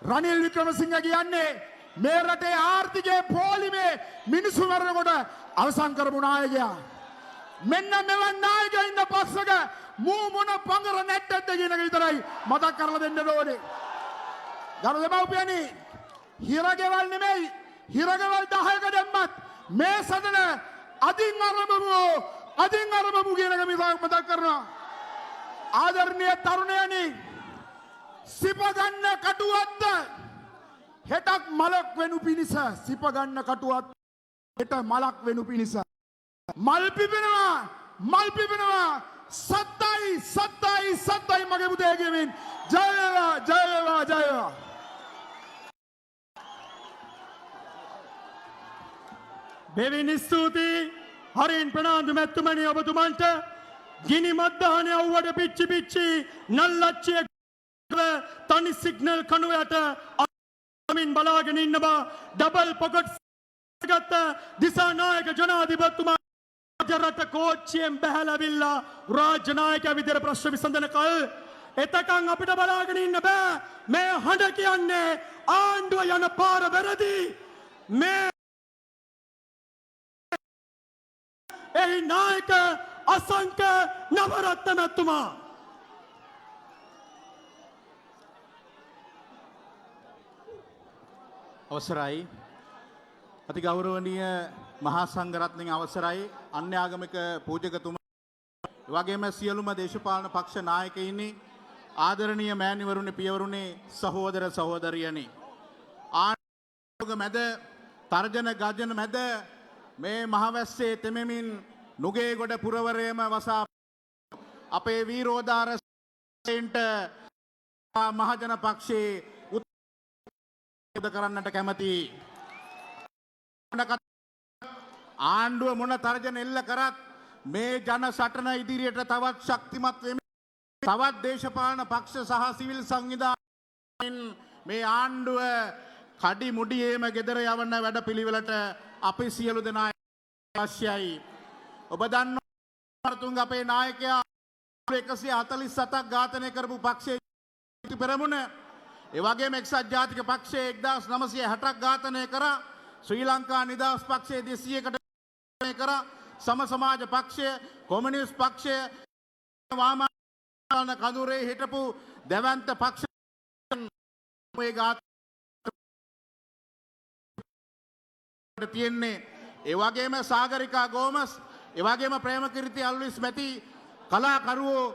රනිල් වික්‍රමසිංහ කියන්නේ මේ රටේ ආර්ථිකයේ පොලිමේ මිනිසු මරනකොට අවසන් කරපු නායකයා. මෙන්න මෙවන් නායකයෝ ඉන්න පස්සක මූ මොන පංගර නැට්ටද කියන එක විතරයි මතක් කරලා දෙන්න ඕනේ. ගරු දෙමව්පියනි හිරගෙවල් නෙමෙයි හිරගෙවල් 10ක දැම්මත් මේ සදන අදින් අරඹමු කියන එක මතක් කරනවා. ආදරණීය තරුණයනි සිප ගන්න කටුවත්ත හෙටක් මලක් වෙනු පිණිස සිප ගන්න කටුවත් හෙට මලක් වෙනු පිණිස මල් පිපෙනවා සත්තයි මගේ පුතේ කියමින් ජය වේවා. දෙවෙනි ස්තුතියි හරින් ප්‍රනාන්දු මැතිතුමනි ඔබතුමන්ට ගිනි මද්දාහනේ අවුවට පිච්චි නල්ලච්චිය තනි සිග්නල් කණුවට අමින් බලාගෙන ඉන්න බා ඩබල් පොකට් ගත්ත දිසානායක ජනාධිපතිතුමා රට කෝච්චියෙන් බැහැලවිල්ලා රාජ්‍ය නායකයා විදිහට ප්‍රශ්න විසඳන කල් එතකන් අපිට බලාගෙන ඉන්න බෑ. මේ හඬ කියන්නේ ආණ්ඩුව යන පාර වැරදි. මේ එහි නායක අසංක නවරත්න මැතිතුමා අවසරයි අති ගෞරවනීය මහා සංඝරත්නයේ අවසරයි අන්‍යාගමික පූජකතුමා වගේම සියලුම දේශපාලන පක්ෂ නායකයිනි ආදරණීය මෑණිවරුනි පියවරුනි සහෝදර සහෝදරියනි ආණ්ඩුව මැද තර්ජන ගර්ජන මැද මේ මහවැස්සේ තෙමෙමින් නුගේගොඩ පුරවරයම වසා අපේ වීරෝදාරයන්ට මහජන පක්ෂයේ උද්ද කරන්නට කැමති ආණ්ඩුව මොන තර්ජන එල්ල කරත් මේ ජන සටන ඉදිරියට තවත් ශක්තිමත් වෙමින් තවත් දේශපාලන පක්ෂ සහ සිවිල් සංවිධානයන් මේ ආණ්ඩුව කඩි මුඩියේම ගෙදර යවන්න වැඩපිළිවෙලට අපි සියලු දෙනා අවශ්‍යයි. ඔබ දන්නවා අපේ නායකයා 147ක් ඝාතනය කරපු පක්ෂයේ පෙරමුණ ඒ වගේම එක්සත් ජාතික පක්ෂයේ 1960ක් ඝාතනය කරා. ශ්‍රී ලංකා නිදහස් පක්ෂයේ 200කට ඝාතනය කරා. සම සමාජ පක්ෂය, කොමියුනිස්ට් පක්ෂය, වාමාන කඳුරේ හිටපු දැවැන්ත පක්ෂ මේ ඝාතනය තියෙන්නේ. ඒ වගේම සාගරිකා ගෝමස්, ඒ වගේම ප්‍රේමකීර්ති අල්විස් මැති කලාකරුවෝ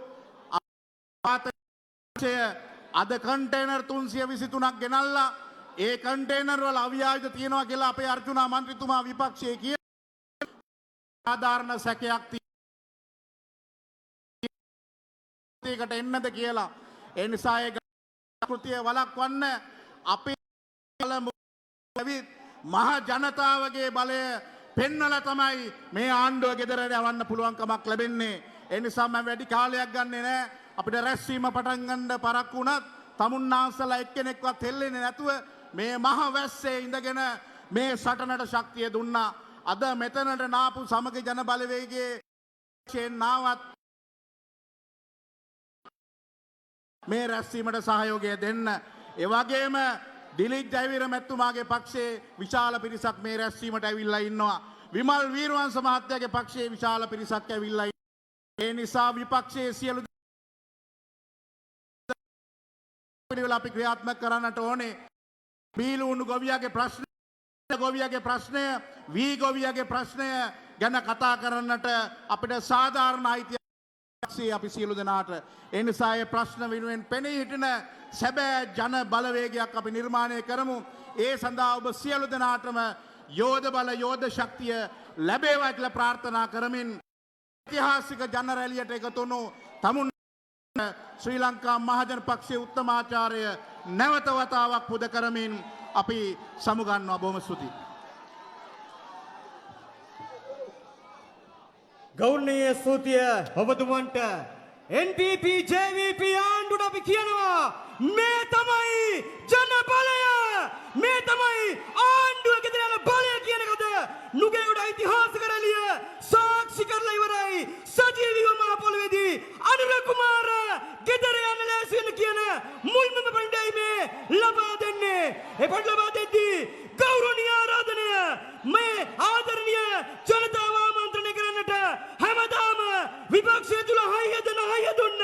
අද කන්ටේනර් 323ක් ගෙනල්ලා ඒ කන්ටේනර් වල අවියායුධ තියෙනවා කියලා අපේ අර්ජුනා මන්ත්‍රීතුමා විපක්ෂයේ කිය සාධාරණ සැකයක් තියෙකට එන්නද කියලා. ඒ නිසා ඒ කෘතිය වළක්වන්න අපේ මහ ජනතාවගේ බලය පෙන්නලා තමයි මේ ආණ්ඩුව ගෙදරට යවන්න පුළුවන්කමක් ලැබෙන්නේ. ඒ නිසා මම වැඩි කාලයක් ගන්නෙ නෑ. අපිට රැස්වීම පටන් ගන්න පරක්කු වුණත් තමුන්නාන්සලා එක්කෙනෙක්වත් හෙල්ලෙන්නේ නැතුව මේ මහ වැස්සේ ඉඳගෙන මේ සටනට ශක්තිය දුන්නා. අද මෙතනට නාපු සමග ජන බලවේගයේ නාවත් මේ රැස්වීමට සහයෝගය දෙන්න. ඒ වගේම දිලිත් ජයවීර මැතිතුමාගේ පක්ෂයේ විශාල පිරිසක් මේ රැස්වීමට ඇවිල්ලා ඉන්නවා. විමල් වීරවංශ මහත්තයාගේ පක්ෂයේ විශාල පිරිසක් ඇවිල්ලා ඉන්නවා. ඒ නිසා විපක්ෂයේ සියලු පිළිවෙල අපි ක්‍රියාත්මක කරන්නට ඕනේ. බීලුණු ගොවියාගේ ප්‍රශ්නය වී ගොවියාගේ ප්‍රශ්නය ගැන කතා කරන්නට අපිට සාධාරණ අයිතිය අපි සියලු දෙනාට. ඒ නිසා ඒ ප්‍රශ්න වෙනුවෙන් පෙනී හිටින සැබෑ ජන බලවේගයක් අපි නිර්මාණය කරමු. ඒ සඳහා ඔබ සියලු දෙනාටම යෝධ බල යෝධ ශක්තිය ලැබේවා කියලා ප්‍රාර්ථනා කරමින් ඓතිහාසික ජන රැළියට එකතු වුණු තමුන් ශ්‍රී ලංකා මහජන පක්ෂයේ උත්තමාචාර්ය නැවත වතාවක් පුද කරමින් අපි සමුගන්නවා. බොහොම ස්තුතියි. ගෞරවනීය ස්තුතිය ඔබතුමන්ට. NPP JVP ආණ්ඩුවට අපි කියනවා මේ තමයි ජන බලය, මේ තමයි ආණ්ඩුව ගෙදර යන බලය කියන එකද නුගේගොඩ ඓතිහාසික රැළිය සාක්ෂි කරලා ඉවරයි. සජීවීව මහ පොළොවේදී අනුර කුමාර ගෙදර යන ලෑස්ති වෙන කියන මුල්මම පණ්ඩයි මේ ලබා දෙන්නේ. ඒ පොඩ් ලබා දෙද්දී ගෞරවනීය ආරාධනය මේ ආදරණීය ජනතාව ආමන්ත්‍රණය කරන්නට හැමදාම විපක්ෂය තුල හයිය දුන්න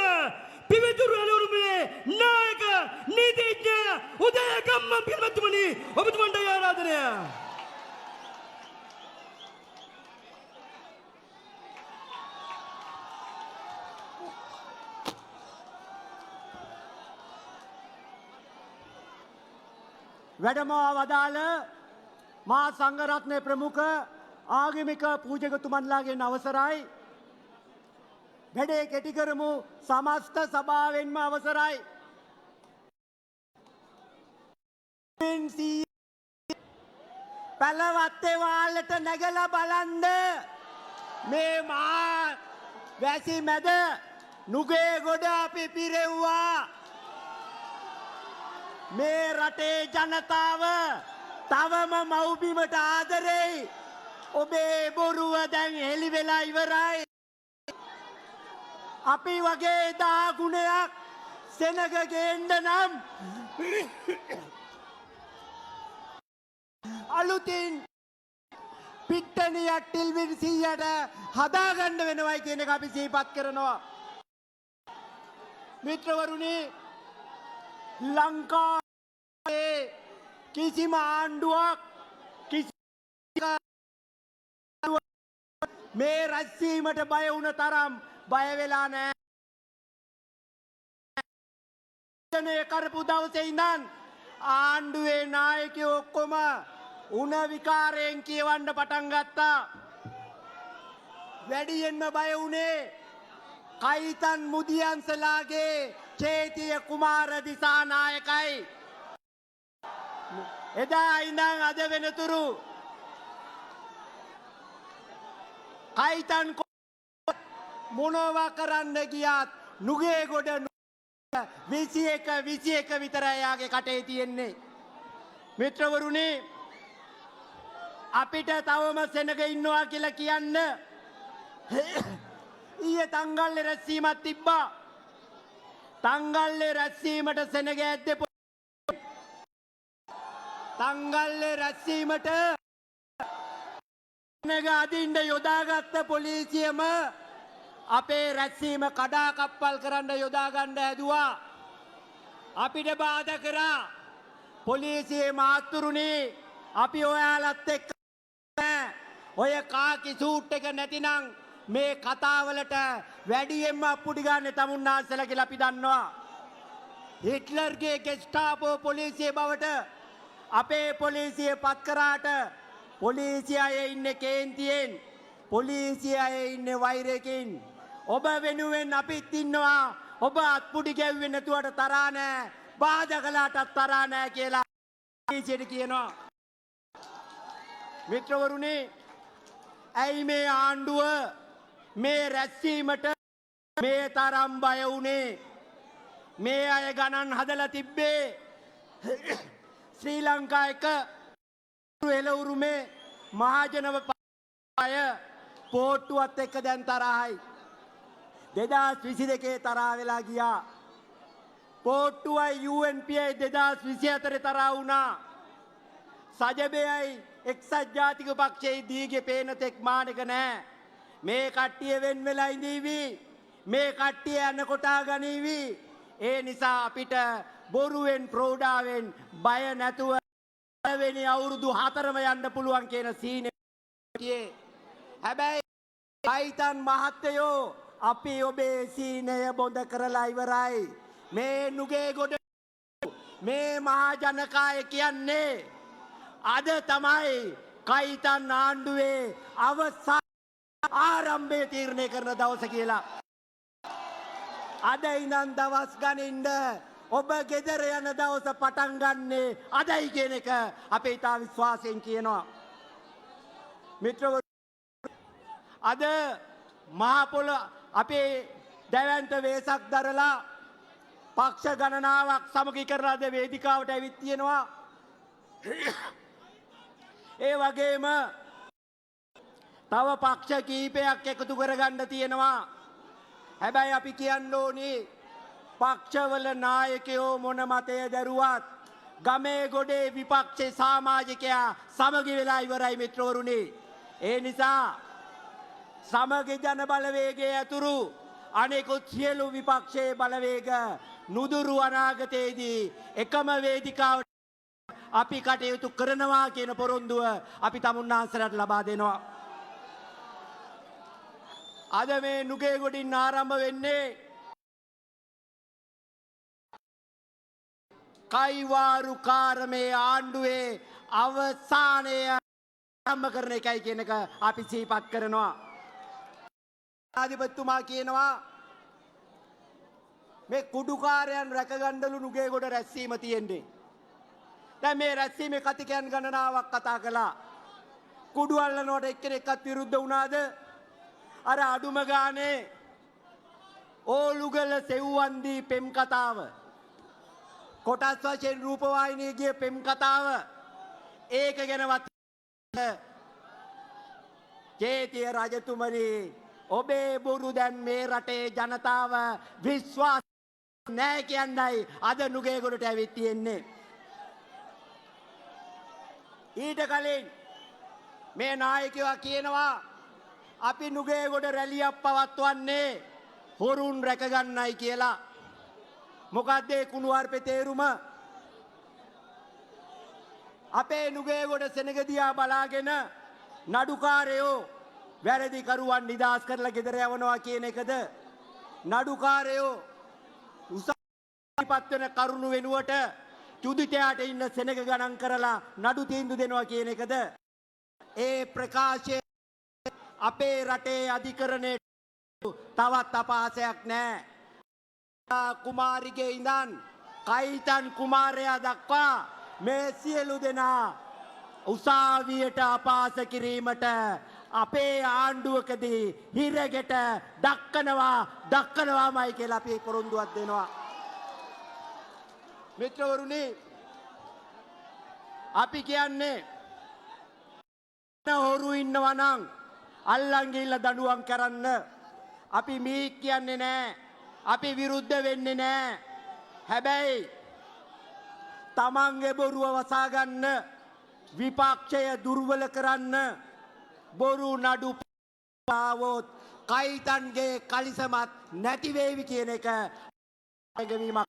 පිවිතුරු අනුරුමේ නායක නීතිඥ උදය ගම්මන් පිළිමතුමනි ඔබතුමන්ට ආරාධනය. වැඩමවා වදාළ මහා සංඝරත්නයේ ප්‍රමුඛ ආගමික පූජකතුමන්ලාගෙන් අවසරයි. වැඩේ කෙටි කරමු. සමස්ත සභාවෙන්ම අවසරයි. පැලවත්තේ වාලට නැගලා බලන්න මේ මහා වැසි මැද නුගේගොඩ අපි පිරෙව්වා. මේ රටේ ජනතාව තවම මව්බිමට ආදරෙයි. ඔබේ බොරුව දැන් හෙළි වෙලා ඉවරයි. අපි වගේ 10 ගුණයක් සෙනග ගේන්න නම් අලුතින් පිට්ටනියක් ටිල්වින් 100ට හදාගන්න වෙනවයි කියන එක අපි සිහිපත් කරනවා. මිත්‍රවරුනි, ලංකාවේ කිසිම ආණ්ඩුවක් මේ රැස්වීමට බය වුණ තරම් බය වෙලා නැහැ. කරපු දවසේ ඉඳන් ආණ්ඩුවේ නායකයෝ ඔක්කොම උණ විකාරයෙන් කියවන්න පටන් ගත්තා. වැඩියෙන්ම බය වුණේ කයිතන් මුදියන්සලාගේ චේතිය කුමාර දිසානායකයි. එදා ඉඳන් අද වෙනතුරු කයිතන් මොනවා කරන්න ගියත් නුගේගොඩ 21 විතරයි යාගේ කටේ තියෙන්නේ. මිත්‍රවරුනි, අපිට තවම සෙනග ඉන්නවා කියලා කියන්න ඊයේ තංගල්ලේ රැස්වීමක් තිබ්බා. තංගල්ලේ රැස්වීමට සෙනග ඇද්දේ තංගල්ලේ රැස්වීමට සෙනග අදින්න යොදාගත්ත පොලිසියම අපේ රැස්වීම කඩා කප්පල් කරන්න යොදා ගන්න හැදුවා. අපිට බාධා කරා. පොලිසියේ මාත්තුරුනි, අපි ඔයාලත් එක්ක ඔය කාකි සූට් එක නැතිනම් මේ කතාවලට වැඩියෙන්ම අප්පුඩි ගන්න තමුන්නාන්සලා කියලා අපි දන්නවා. හිට්ලර්ගේ ගෙස්ටාපෝ පොලිසිය බවට අපේ පොලිසිය පත් කරාට පොලිසිය අය ඉන්නේ කේන්තියෙන්, පොලිසිය අය ඉන්නේ වෛරයකින්. ඔබ වෙනුවෙන් අපිත් ඉන්නවා. ඔබ අත්පුඩි ගැව්වේ නැතුවට තරහා නැහැ, බාධා කළාටත් තරහා නැහැ කියලා පොලිසියට කියනවා. මිත්‍රවරුනි, ඇයි මේ ආණ්ඩුව මේ රැස්වීමට මේ තරම් බය වුණේ? මේ අය ගණන් හදලා තිබ්බේ ශ්‍රී ලංකා එක එළවුරුමේ මහජනව අය පෝට්ටුවත් එක්ක දැන් තරහයි. 2022 තරහා වෙලා ගියා. පෝට්ටුවයි UNPයි 2024 තරහා වුණා. සජබෙයි එක්සත් ජාතික පක්ෂයේ දීගේ පේන තෙක් මානක නැහැ. මේ කට්ටිය වෙන් වෙලා ඉඳීවි. මේ කට්ටිය යන කොටා ගනීවි. ඒ නිසා අපිට බොරුවෙන් ප්‍රෝඩාවෙන් බය නැතුව වෙනි අවුරුදු 4ම යන්න පුළුවන් කියන සීනේ. හැබැයි කයිතන් මහත්තයෝ, අපි ඔබේ සීනය බොඳ කරලා ඉවරයි. මේ නුගේගොඩ මේ මහා ජනකාය කියන්නේ අද තමයි කයිතන් ආණ්ඩුවේ අවසාන ආරම්භය තීරණය කරන දවස කියලා. අද ඉඳන් දවස් ගණින්ද ඔබ ගෙදර යන දවස පටන් ගන්නේ අදයි කියන එක අපේ ඉතා විශ්වාසයෙන් කියනවා. මිත්‍රවරු, අද මහා පොළොව අපේ දැවැන්ත වේසක් දරලා පක්ෂ ගණනාවක් සමගි කරලා අද වේදිකාවට ඇවිත් තියෙනවා. ඒ වගේම තව පක්ෂ කීපයක් එකතු කරගන්න තියෙනවා. හැබැයි අපි කියන්න ඕනි, පක්ෂවල නායකයෝ මොන මතය දැරුවත් ගමේ ගොඩේ විපක්ෂේ සමාජිකයා සමගි වෙලා ඉවරයි මිත්‍රවරුනි. ඒ නිසා සමගි ජන බලවේගයේ ඇතුරු අනෙකුත් සියලු විපක්ෂයේ බලවේග නුදුරු අනාගතයේදී එකම වේදිකාවට අපි කටයුතු කරනවා කියන පොරොන්දුව අපි තමුන්නාන්සලට ලබා දෙනවා. අද මේ නුගේගොඩින් ආරම්භ වෙන්නේ කයිවාරුකාරමේ ආණ්ඩුවේ අවසානය ආරම්භ කරන එකයි කියන එක අපි සිහිපත් කරනවා. ආධිපතිතුමා කියනවා මේ කුඩුකාරයන් රැකගන්නලු නුගේගොඩ රැස්වීම තියෙන්නේ. දැන් මේ රැස්වීමේ කතිකයන් ගණනාවක් කතා කළා. කුඩු අල්ලනකොට එක්කෙනෙක්වත් විරුද්ධ වුණාද? අර අඩුම ගානේ ඕලුගල සෙව්වන්දී පෙම් කතාව, කොටස් වශයෙන් රූපවාහිනියේ ගිය පෙම් කතාව, ඒක ගැනවත් චේතිය රජතුමනි, ඔබේ බොරු දැන් මේ රටේ ජනතාව විශ්වාස නැහැ කියන්නයි අද නුගේගොඩට ඇවිත් තියෙන්නේ. ඊට කලින් මේ නායකයෝ කියනවා අපි නුගේගොඩ රැලියක් පවත්වන්නේ හොරුන් රැකගන්නයි කියලා. මොකද්ද ඒ කුණුවarpේ තේරුම? අපේ නුගේගොඩ සෙනගදියා බලාගෙන නඩුකාරයෝ වැරදි කරුවන් නිදහස් කරලා ගෙදර යවනවා කියන එකද? නඩුකාරයෝ පත්වන කරුණු වෙනුවට චුදිතයාට ඉන්න සෙනග ගණන් කරලා නඩු තීන්දුව දෙනවා කියන එකද? ඒ ප්‍රකාශය අපේ රටේ අධිකරණයට තවත් අපහාසයක් නෑ. කුමාරිගේ ඉඳන් කයිතන් කුමාරයා දක්වා මේ සියලු දෙනා උසාවියට අපහාස කිරීමට අපේ ආණ්ඩුවකදී හිරගෙට දක්කනවාමයි කියලා අපි පොරොන්දුවක් දෙනවා. මිත්‍රවරුනි, අපි කියන්නේ හොරු ඉන්නවා නම් අල්ලන් ගිහිල්ලා දඬුවම් කරන්න. අපි මේ කියන්නේ නෑ. අපි විරුද්ධ වෙන්නේ නෑ. හැබැයි තමන්ගේ බොරුව වසා ගන්න, විපක්ෂය දුර්වල කරන්න බොරු නඩු පාවොත් කයිතන්ගේ කලිසමත් නැති වේවි කියන එක ගැනීමක්.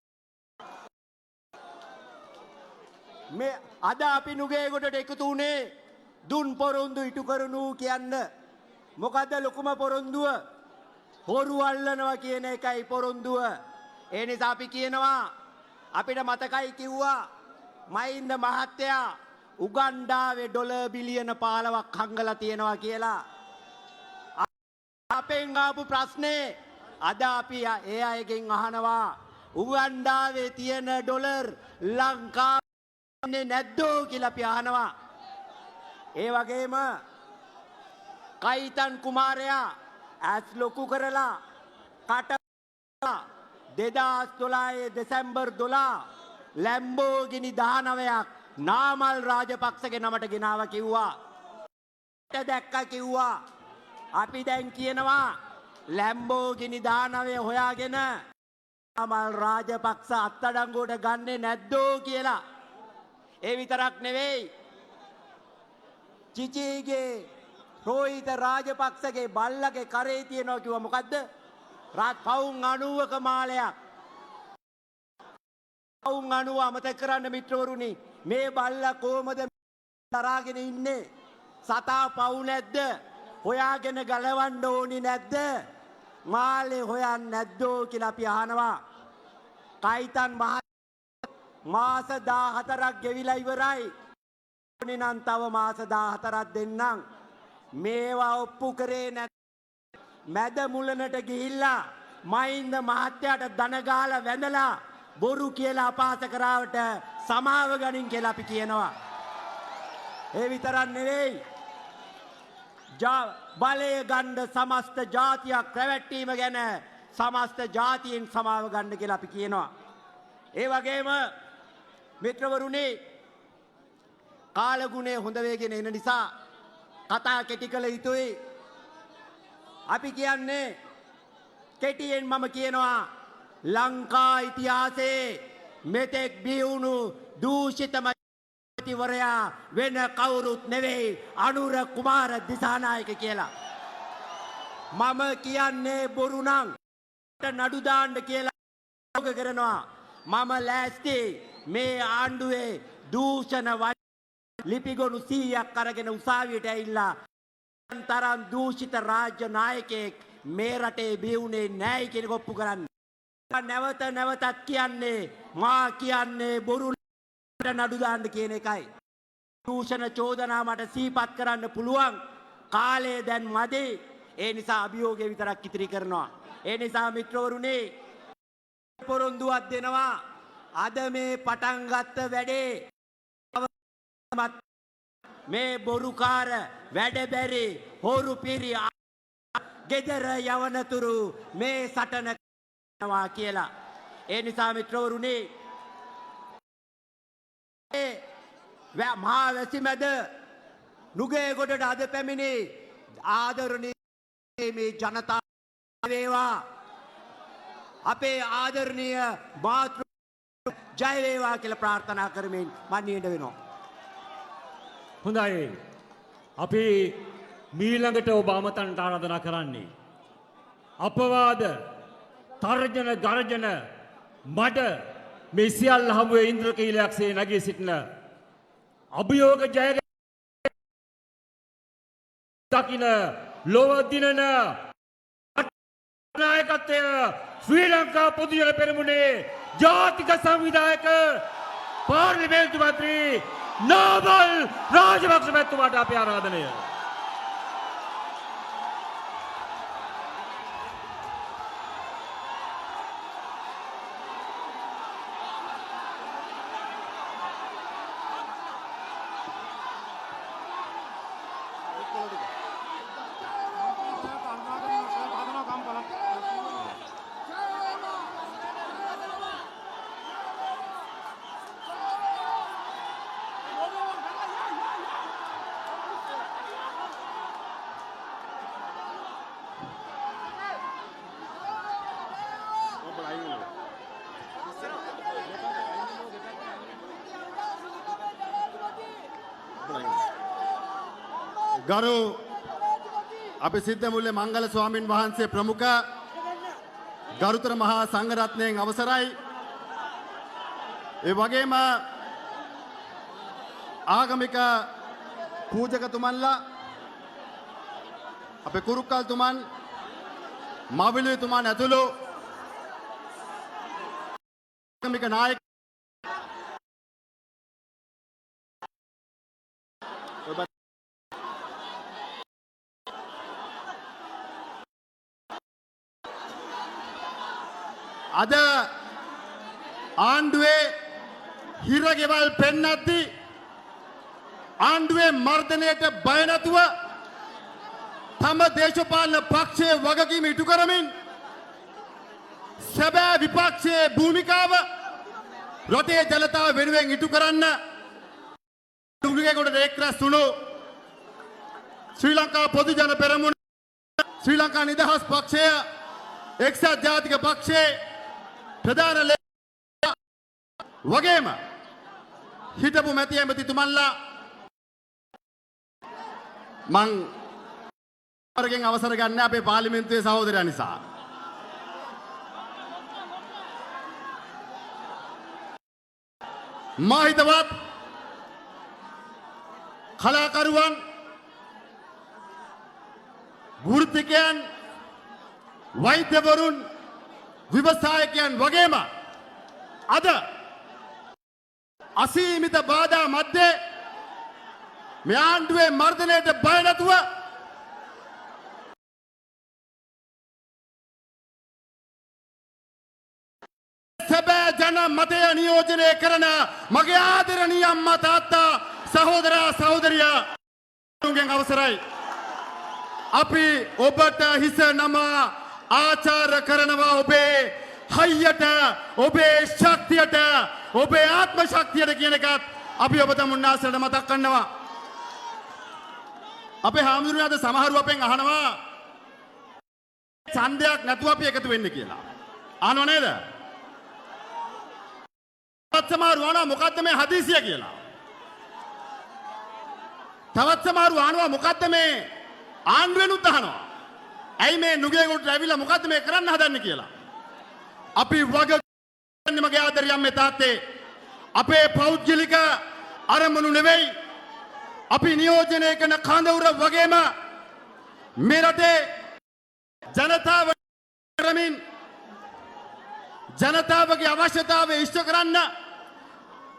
මේ අද අපි නුගේගොඩට එකතු වුණේ දුන් පොරොන්දු ඉටු කරනු කියන්න. මොකද්ද ලොකුම පොරොන්දුව? හොරු අල්ලනවා කියන එකයි පොරොන්දුව. ඒ නිසා අපි කියනවා, අපිට මතකයි කිව්වා මහින්ද මහත්තයා උගන්ඩාවේ ඩොලර් බිලියන 15ක් හංගලා තියෙනවා කියලා. අපෙන් ආපු ප්‍රශ්නේ අද අපි ඒ අයගෙන් අහනවා, උගන්ඩාවේ තියෙන ඩොලර් ලංකාවේ නැද්දෝ කියලා අපි අහනවා. ඒ වගේම කයිතන් කුමාරයා ඇස් ලොකු කරලා කට 2012 දෙසැම්බර් 12 ලැම්බෝගිනි 19ක් නාමල් රාජපක්ෂගේ නමට ගෙනාව කිව්වා. දැක්ක කිව්වා. අපි දැන් කියනවා ලැම්බෝගිනි 19 හොයාගෙන නාමල් රාජපක්ෂ අත්අඩංගුවට ගන්නේ නැද්දෝ කියලා. ඒ විතරක් නෙවෙයි, චිචීගේ රෝහිත රාජපක්ෂගේ බල්ලගේ කරේ තියෙනවා කිව්වා. මොකද්ද? පවුම් 90ක මාලයක්. පවුම් 90 අමතක කරන්න මිත්‍රවරුනි. මේ බල්ලා කොහමද තරාගෙන ඉන්නේ? සතා පවු නැද්ද? හොයාගෙන ගලවන්න ඕනි නැද්ද? මාලේ හොයන්නේ නැද්දෝ කියලා අපි අහනවා. කයිතන් මාස 14ක් ගෙවිලා ඉවරයි. ඕනි නම් තව මාස 14ක් දෙන්නම්. මේවා ඔප්පු කරේ නැත් මැද මුලනට ගිහිල්ලා මහින්ද මහත්තයාට දන ගාලා වැඳලා බොරු කියලා අපහාස කරාවට සමාව ගනින් කියලා අපි කියනවා. ඒ විතරක් නෙවෙයි, බලය ගන්න සමස්ත ජාතියක් රැවැට්ටීම ගැන සමස්ත ජාතියෙන් සමාව ගන්න කියලා අපි කියනවා. ඒ වගේම මිත්‍රවරුනි, කාලගුණය හොඳ වේගෙන එන නිසා කතා කෙටි කළ යුතුයි. අපි කියන්නේ කෙටියෙන් මම කියනවා, ලංකා ඉතිහාසයේ මෙතෙක් බිහිවුණු දූෂිතම ජනාධිපතිවරයා වෙන කවුරුත් නෙවෙයි අනුර කුමාර දිසානායක කියලා. මම කියන්නේ බොරු නම් නඩු දාන්න කියලා යෝග කරනවා. මම ලෑස්ති මේ ආණ්ඩුවේ දූෂණ ලිපිගොනු 100ක් අරගෙන උසාවියට ඇවිල්ලා තරම් දූෂිත රාජ්‍ය නායකයෙක් මේ රටේ බිහිවුනේ නැහැ කියන එක ඔප්පු කරන්න. නැවත නැවතත් කියන්නේ මා කියන්නේ බොරු නඩු දාන්න කියන එකයි. දූෂණ චෝදනා මට සිහිපත් කරන්න පුළුවන් කාලය දැන් මදි. ඒ නිසා අභියෝගය විතරක් ඉතිරි කරනවා. ඒ නිසා මිත්‍රවරුනි, පොරොන්දුවක් දෙනවා. අද මේ පටන් ගත්ත වැඩේ මේ බොරුකාර වැඩබැරි හොරු පිරි ගෙදර යවනතුරු මේ සටන කරනවා කියලා. ඒ නිසා මිත්‍රවරුනි, මහා වැසිමැද නුගේගොඩට අද පැමිණි ආදරණීය මේ ජනතාව වේවා. අපේ ආදරණීය මාතෘ ජය වේවා කියලා ප්‍රාර්ථනා කරමින් මම නිහඬ වෙනවා. හොඳයි. අපි මීළඟට ඔබ අමතන්නට ආරාධනා කරන්නේ අපවාද තර්ජන ගර්ජන මඩ මේ සියල්ල හමුවේ ඉන්ද්‍රකීලයක්සේ නැගී සිටින අභියෝග ජය දකින ලොව දිනන නායකත්වය ශ්‍රී ලංකා පොදු ජන පෙරමුණේ ජාතික සංවිධායක පාර්ලිමේන්තු මන්ත්‍රී නෝබල් රාජපක්ෂ මැතිතුමාට අපේ ආරාධනය. ගරු අපි සිද්ධ මුල්ලේ මංගල ස්වාමින් වහන්සේ ප්‍රමුඛ ගරුතර මහා සංඝරත්නයෙන් අවසරයි. ඒ වගේම ආගමික පූජකතුමන්ලා අපේ කුරුක්කල්තුමන් මවිලුතුමන් ඇතුළු ආගමික නායක අද ආණ්ඩුවේ හිරගෙවල් පෙන්නද්දි ආණ්ඩුවේ මර්ධනයට බය නැතුව තම දේශපාලන පක්ෂයේ වගකීම ඉටු කරමින් සැබෑ විපක්ෂයේ භූමිකාව රටේ ජනතාව වෙනුවෙන් ඉටු කරන්න දුර්ගයකට එක්රැස් වුණු ශ්‍රී ලංකා පොදු ජන පෙරමුණ ශ්‍රී ලංකා නිදහස් පක්ෂය එක්සත් ජාතික පක්ෂයේ ප්‍රධාන වගේම හිටපු මැති ඇමතිතුමන්ලා මං වර්ගෙන් අවසර ගන්න අපේ පාර්ලිමේන්තුවේ සහෝදරයන් නිසා මා හිතවත් කලාකරුවන් වෘත්තිකයන් වෛද්‍යවරුන් විවසායකයන් වගේම අද අසීමිත බාධා මැද්දේ මේ ආණ්ඩුවේ මර්ධනයට බය නැතුව සැබෑ ජන මතය නියෝජනය කරන මගේ ආදරණීය අම්මා තාත්තා සහෝදරා සහෝදරියා තුන්ගෙන් අවසරයි අපි ඔබට හිස නමා ආචාර කරනවා ඔබේ හයියට ඔබේ ශක්තියට ඔබේ ආත්ම ශක්තියට කියන එකත් අපි ඔබ තමුන්නාසලට මතක් කරනවා අපේ හාමුදුරුවෝ අද සමහරව අපෙන් අහනවා ඡන්දයක් නැතුව අපි එකතු වෙන්න කියලා අහනව නේද තවත් සමහරව අහනවා මොකද්ද මේ හදිසිය කියලා තවත් සමහරව අහනවා මොකද්ද මේ ආණ්ඩුවෙනුත් අහනවා ඇයි මේ නුගේගොඩට ඇවිල්ලා මොකද්ද මේ කරන්න හදන්නේ කියලා අපි වගන්නේ මගේ ආදරේ අම්මේ තාත්තේ අපේ පෞද්ගලික අරමුණු නෙවෙයි අපි නියෝජනය කරන කඳවුර වගේම මේ රටේ ජනතාව කරමින් ජනතාවගේ අවශ්‍යතාවය ඉෂ්ට කරන්න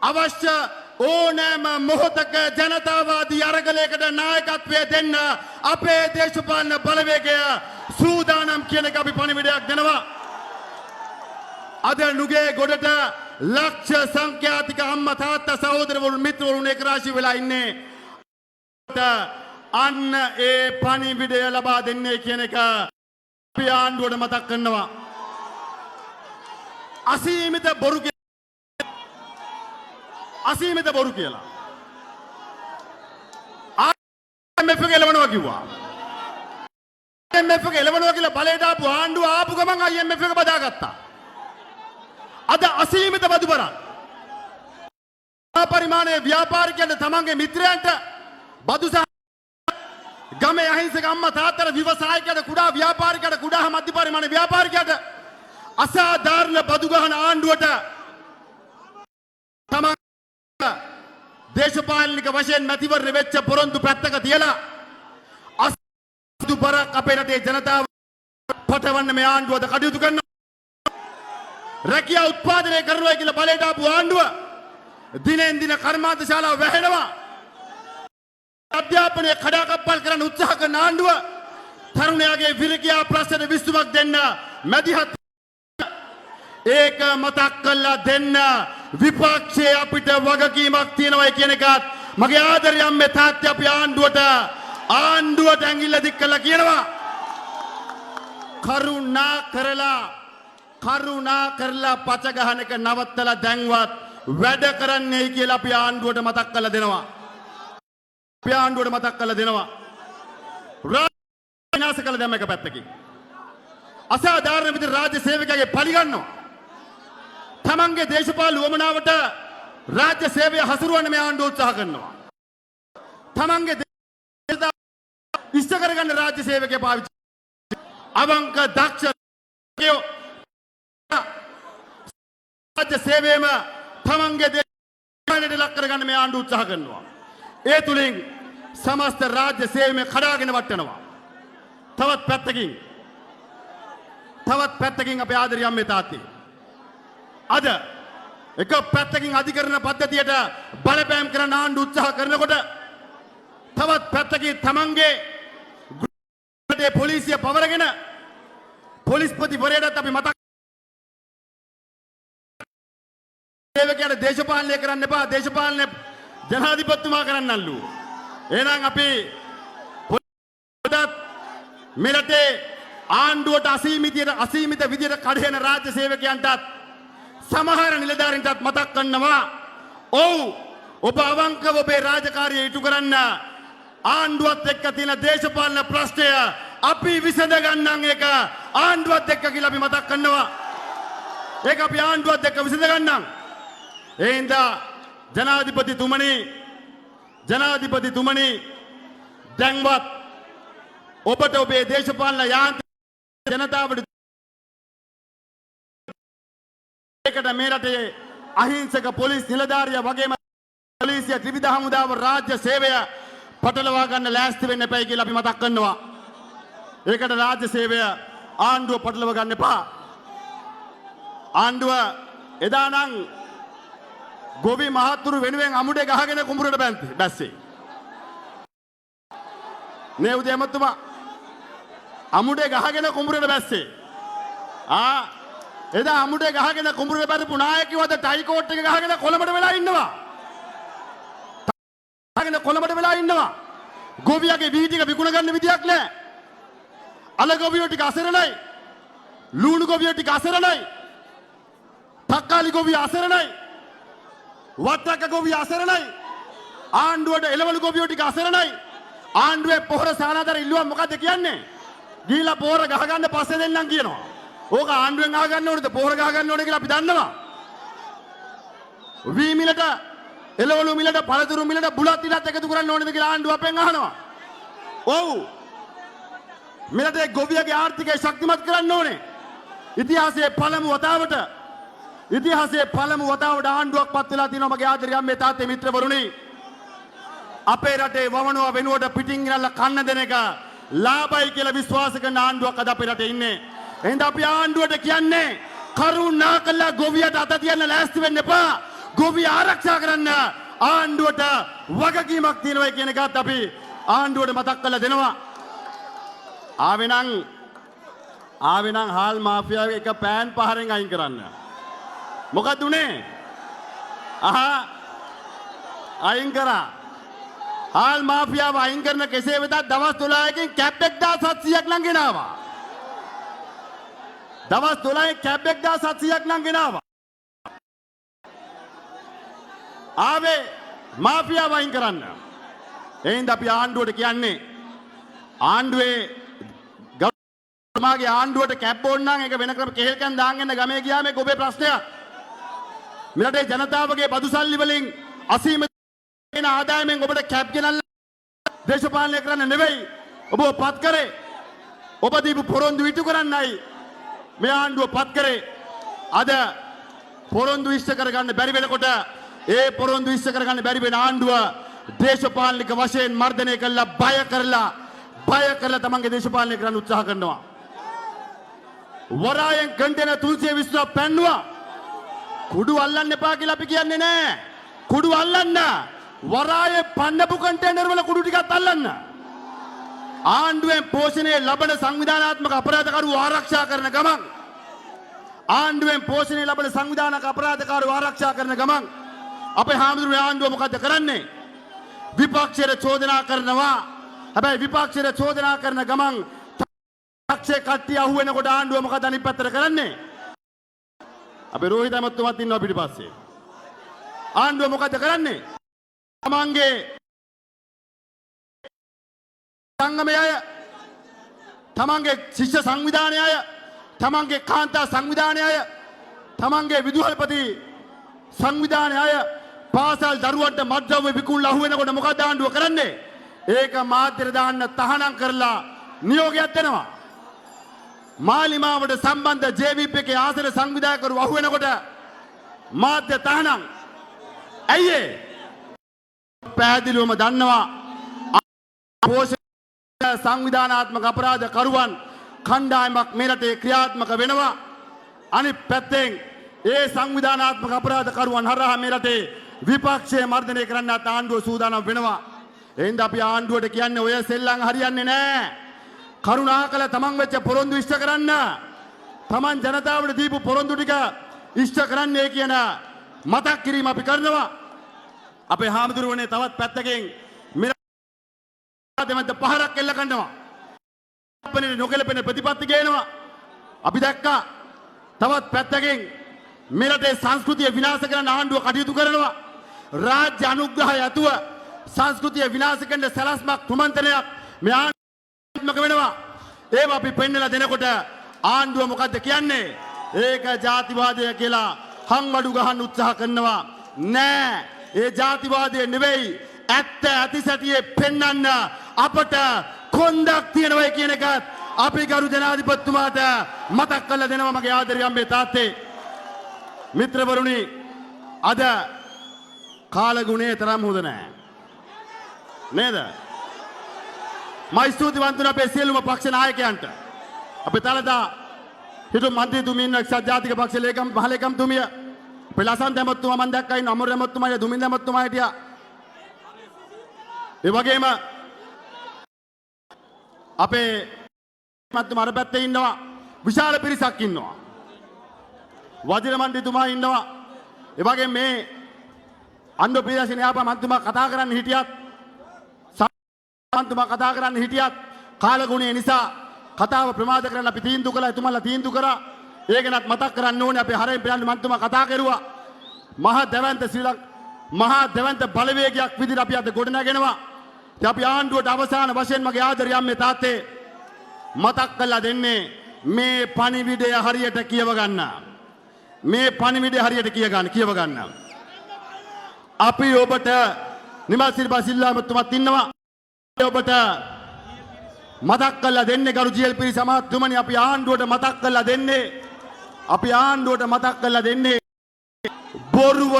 අවශ්‍ය ඕනෑම මොහොතක ජනතාවාදී අරගලයකට නායකත්වය දෙන්න අපේ දේශපාලන බලවේගය සූදානම් කියන එක අපි පණිවිඩයක් දෙනවා. අද නුගේ ගොඩට ලක්ෂ සංඛ්‍යාතික අම්මා තාත්තා සහෝදරවරුන් මිත්‍රවරුන් එක් රාශී වෙලා ඉන්නේ. අන්න ඒ පණිවිඩය ලබා දෙන්නේ කියන එක අපි ආණ්ඩුවට මතක් කරනවා. අසීමිත බොරු කියලා IMF එක එලවනවා කිව්වා. IMF එක එලවනවා කියලා බලයට ආපු ආණ්ඩුව ආපු ගමන් IMF එක බදාගත්තා. අද අසීමිත බදු බරක් පරිමාණයේ ව්‍යාපාරිකයන්ට තමන්ගේ මිත්‍රයන්ට බදු සහ ගමේ අහිංසක අම්මා තාත්තලා විවසායකයන්ට කුඩා ව්‍යාපාරිකයන්ට කුඩා මධ්‍ය පරිමාණ ව්‍යාපාරිකයන්ට අසාධාරණ බදු ගහන ආණ්ඩුවට තමන් දේශපාලනික වශයෙන් මැතිවරණ වෙච්ච පොරොන්දු පැත්තක තියලා අසතු බරක් අපේ රටේ ජනතාව පටවන්න මේ ආණ්ඩුවද කටයුතු කරනවා. රැකියා උත්පාදනය කරනවා කියලා බලයට ආපු ආණ්ඩුව දිනෙන් දින කර්මාන්ත ශාලාව වැහෙනවා. අධ්‍යාපනය කඩාකප්පල් කරන්න උත්සාහ කරන ආණ්ඩුව තරුණයාගේ විරකියා ප්‍රශ්නට විසඳුමක් දෙන්න මැදිහත් ඒක මතක් කරලා දෙන්න විපක්ෂයේ අපිට වගකීමක් තියෙනවා කියන එකත් මගේ ආදරය අම්මේ තාත්තේ අපි ආණ්ඩුවට ඇඟිල්ල දික් කළා කියනවා. කරුණා කරලා පච ගහන එක නවත්තලා දැන්වත් වැඩ කරන්නයි කියලා අපි ආණ්ඩුවට මතක් කරලා දෙනවා. විනාශ කළ දැම්ම එක පැත්තකින් අසාධාරණ විදිහට රාජ්‍ය සේවකයාගේ පලි ගන්නවා. තමන්ගේ දේශපාලන උවමනාවට රාජ්‍ය සේවය හසුරුවන්න මේ ආණ්ඩුව උත්සාහ කරනවා. තමන්ගේ ඉෂ්ට කරගන්න රාජ්‍ය සේවකයා පාවිච්චි අවංක දක්ෂ රාජ්‍ය සේවයේම තමන්ගේ දේශපාලනයට ලක් කරගන්න මේ ආණ්ඩුව උත්සාහ කරනවා. ඒ තුලින් සමස්ත රාජ්‍ය සේවයම කඩාගෙන වටනවා. තවත් පැත්තකින් අපේ ආදරය අම්මේ තාත්තේ අද එක පැත්තකින් අධිකරණ පද්ධතියට බලපෑම් කරන්න ආණ්ඩුව උත්සාහ කරනකොට තවත් පැත්තකින් තමන්ගේ ගෘහයේ පොලිසිය පවරගෙන පොලිස්පතිවරයාට අපි මතක් සේවකයාට දේශපාලනය කරන්න එපා දේශපාලන ජනාධිපතිතුමා කරන්නල්ලු. එහෙනම් අපි මෙරටේ ආණ්ඩුවට අසීමිත විදියට කඩේන රාජ්‍ය සේවකයන්ටත් සමහර නිලධාරීන්ටත් මතක් කරනවා. ඔව් ඔබ අවංකව ඔබේ රාජකාරිය ඉටු කරන්න ආණ්ඩුවත් එක්ක තියෙන දේශපාලන ප්‍රශ්නය අපි විසඳ ගන්නම් ඒක ආණ්ඩුවත් එක්ක කියලා අපි මතක් කරනවා. ඒක අපි ආණ්ඩුවත් එක්ක විසඳ ගන්නම්. ඒ හින්දා ජනාධිපතිතුමනි දැන්වත් ඔබට ඔබේ දේශපාලන යාන්ත්‍රික ජනතාවට ඒකට මේ රටේ අහිංසක පොලිස් නිලධාරියා වගේම පොලිසිය ත්‍රිවිධ හමුදාව රාජ්‍ය සේවය පටලවා ගන්න ලෑස්ති වෙන්න එපයි කියලා අපි මතක් කරනවා. ඒකට රාජ්‍ය සේවය ආණ්ඩුව පටලව ගන්න එපා. ආණ්ඩුව එදා නම් ගොවි මහත්තුරු වෙනුවෙන් අමුඩේ ගහගෙන කුඹුරට බැස්සේ. නේ උදේ ඇමතුමා අමුඩේ ගහගෙන කුඹුරට බැස්සේ. එදා අමුඩේ ගහගෙන කුඹුරට බැරපු නායකයවද ටයි කෝට් එක ගහගෙන කොළඹට වෙලා ඉන්නවා. ගොවියගේ වීදික විකුණ ගන්න විදියක් නැහැ. අල ගොවියෝ ටික අසරණයි. ලුණු ගොවියෝ ටික අසරණයි. තක්කාලි ගොවිය අසරණයි. වත්තක ගොවිය අසරණයි. ආණ්ඩුවට එළවලු ගොවියෝ ටික අසරණයි. ආණ්ඩුවේ පොහොර සානාධාර ඉල්ලුවා මොකද්ද කියන්නේ? ගිහිලා පොහොර ගහ ගන්න පස්සේ දෙන්නම් කියනවා. ඕක ආණ්ඩුවෙන් අහ ගන්න ඕනේද පොහොර ගහ ගන්න ඕනේ කියලා අපි දන්නවා. වී මිලට එළවලු මිලට පළතුරු මිලට බුලත් ඉලත් එකතු කරන්න ඕනේද කියලා ආණ්ඩුව අපෙන් අහනවා. ඔව්. මිලට ගොවියගේ ආර්ථිකය ශක්තිමත් කරන්න ඕනේ. ඉතිහාසයේ පළමු වතාවට ආණ්ඩුවක් පත් වෙලා තියෙනවා මගේ ආදරය අම්මේ තාත්තේ මිත්‍රවරුනි. අපේ රටේ වවනවා වෙනුවට පිටින් ගිනල්ලා කන්න දෙන එක ලාභයි කියලා විශ්වාස කරන ආණ්ඩුවක් අද අපේ රටේ ඉන්නේ. එහෙනම් අපි ආණ්ඩුවට කියන්නේ කරුණා කළා ගොවියට අත තියන්න ලෑස්ති වෙන්න එපා. ගොවිය ආරක්ෂා කරන්න ආණ්ඩුවට වගකීමක් තියෙනවා කියන එකත් අපි ආණ්ඩුවට මතක් කරලා දෙනවා. ආවෙනම් හාල් මාෆියාවේ එක පෑන් පහරෙන් අයින් කරන්න. මොකද උනේ? අයින් කරා. හාල් මාෆියාව අයින් කරන කෙසේ වෙතත් දවස් 12කින් කැප් 1700ක් නම් ගෙනාවා. දවස් 12 කැප් 1700ක් නම් ගෙනාවා. ආවේ මාෆියාව අයින් කරන්න. එහෙනම් අපි ආණ්ඩුවට කියන්නේ ආණ්ඩුවේ ගමගේ ආණ්ඩුවට කැප් ඕන නම් ඒක වෙන ක්‍රම කෙහෙල්කන් දාගෙන ගමේ ගියාම ඒක ඔබේ ප්‍රශ්නයක්. මෙරටේ ජනතාවගේ බදු සල්ලි වලින් අසීමිත වෙන ආදායමෙන් ඔබට කැප් ගෙනල්ලා දේශපාලනය කරන්න නෙවෙයි ඔබ පත් කරේ. ඔබ දීපු පොරොන්දු ඉටු කරන්නයි මේ ආණ්ඩුව පත් කරේ. අද පොරොන්දු ඉෂ්ට කරගන්න බැරි වෙනකොට ඒ පොරොන්දු ඉෂ්ට කරගන්න බැරි වෙන ආණ්ඩුව දේශපාලනික වශයෙන් මර්ධනය කළා බය කරලා තමන්ගේ දේශපාලනය කරන්න උත්සාහ කරනවා. වරායෙන් කන්ටේනර් 320ක් පැන්නුවා. කුඩු අල්ලන්න එපා කියලා අපි කියන්නේ නෑ. කුඩු අල්ලන්න. වරායේ පන්නපු කන්ටේනර් වල කුඩු ටිකක් අල්ලන්න. ආණ්ඩුවෙන් පෝෂණය ලබන සංවිධානාත්මක අපරාධකාරව ආරක්ෂා කරන ගමන් ආණ්ඩුවෙන් පෝෂණය ලබන සංවිධානක අපරාධකාරව ආරක්ෂා කරන ගමන් අපේ හාමුදුරුවෝ ආණ්ඩුව මොකද්ද කරන්නේ? විපක්ෂයට චෝදනා කරනවා. හැබැයි විපක්ෂයට චෝදනා කරන ගමන් පක්ෂේ කට්ටිය අහුවෙනකොට ආණ්ඩුව මොකද අනිත් පැත්තට කරන්නේ? අපේ රෝහිත අමතුමත් ඉන්නවා පිටිපස්සේ. ආණ්ඩුව මොකද කරන්නේ? තමන්ගේ සංගමය අය, තමන්ගේ ශිෂ්‍ය සංවිධානය අය, තමන්ගේ කාන්තා සංවිධානය අය, තමන්ගේ විදුහල්පති සංවිධානය අය පාසල් දරුවන්ට මත්ද්‍රව්‍ය විකුණලා අහුවෙනකොට මොකද ආණ්ඩුව කරන්නේ? ඒක මාධ්‍යට දාන්න තහනම් කරලා නියෝගයක් දෙනවා. මාලිමාවට සම්බන්ධ JVP එකේ ආසන සංවිධායකවරු අහුවෙනකොට මාධ්‍ය තහනම්. ඇයි ඒ? පැහැදිලිවම දන්නවා පෝෂණ සංවිධානාත්මක අපරාධ කරුවන් කණ්ඩායමක් මේ රටේ ක්‍රියාත්මක වෙනවා. අනිත් පැත්තෙන් ඒ සංවිධානාත්මක අපරාධ කරුවන් හරහා මේ රටේ විපක්ෂය මර්ධනය කරන්නත් ආණ්ඩුව සූදානම් වෙනවා. එහෙනම් අපි ආණ්ඩුවට කියන්නේ ඔය සෙල්ලම් හරියන්නේ නැහැ. කරුණාකර තමන් වෙච්ච පොරොන්දු ඉෂ්ට කරන්න. තමන් ජනතාවට දීපු පොරොන්දු ටික ඉෂ්ට කරන්නේ කියන මතක් කිරීම අපි කරනවා. අපේ හාමුදුරුවනේ තවත් පැත්තකින් දෙමන්ත පහරක් එල්ල කරනවා. අපේ නොකලපෙන ප්‍රතිපත්ති ගේනවා. අපි දැක්කා තවත් පැත්තකින් මේ රටේ සංස්කෘතිය විනාශ කරන ආණ්ඩුව කටයුතු කරනවා. රාජ්‍ය අනුග්‍රහය ඇතුව සංස්කෘතිය විනාශ කරන සැලැස්මක් කුමන්ත්‍රණයක් මේ ආණ්ඩුවම වෙනවා. ඒව අපි පෙන්නලා දෙනකොට ආණ්ඩුව මොකද්ද කියන්නේ? ඒක ජාතිවාදය කියලා හංවඩු ගහන්න උත්සාහ කරනවා. නෑ, ඒ ජාතිවාදය නෙවෙයි. ඇත්ත ඇතිසැටියේ පෙන්වන්න අපට කොන්දක් තියෙනවා කියන එකත් අපි ගරු ජනාධිපතිතුමාට මතක් කරලා දෙනවා. මගේ ආදරේ අම්මේ තාත්තේ මිත්‍රවරුනි, අද කාලගුණේ තරම් හොඳ නැහැ නේද? මම ස්තුතිවන්ත වෙනවා අපේ සියලුම පක්ෂ නායකයන්ට. අපේ තලදා හිටු මන්ත්‍රීතුමින් එක්සත් ජාතික පක්ෂ ලේකම් මහලේකම්තුමිය, අපේ ලසන්ත ඇමතුමා මම දැක්කා ඉන්න අමර ඇමතුමා, දුමින්ද ඇමතුමා හිටියා. ඒ වගේම අපේ මන්ත්‍රී අර පැත්තේ ඉන්නවා විශාල පිරිසක් ඉන්නවා. වජිර මන්ත්‍රීතුමා ඉන්නවා. ඒ වගේ මේ අන්දෝ ප්‍රදේශේ න්‍යාය මන්ත්‍රීතුමා කතා කරන්න හිටියත්, මන්ත්‍රීතුමා කතා කරන්න හිටියත් කාලගුණය නිසා කතාව ප්‍රමාද කරන්න අපි තීන්දුව කළා. එතුමාලා තීන්දුව කරා. ඒක නත් මතක් කරන්න ඕනේ. අපේ හරෙන් ප්‍රයන්න මන්ත්‍රීතුමා කතා කරුවා. මහා දැවන්ත බලවේගයක් විදිහට අපි අද ගොඩනගෙනවා. ඉතින් අපි ආණ්ඩුවට අවසාන වශයෙන් මගේ ආදරය අම්මේ තාත්තේ මතක් කරලා දෙන්නේ මේ පණිවිඩය හරියට කියව ගන්න. මේ පණිවිඩය හරියට කියව ගන්න. අපි ඔබට නිමල් සිල්වා සිල්ලාමතුමත් ඉන්නවා. ඔබට මතක් කරලා දෙන්නේ ගරු ජීඑල් පිරි සමාජතුමනි, අපි ආණ්ඩුවට මතක් කරලා දෙන්නේ බොරුව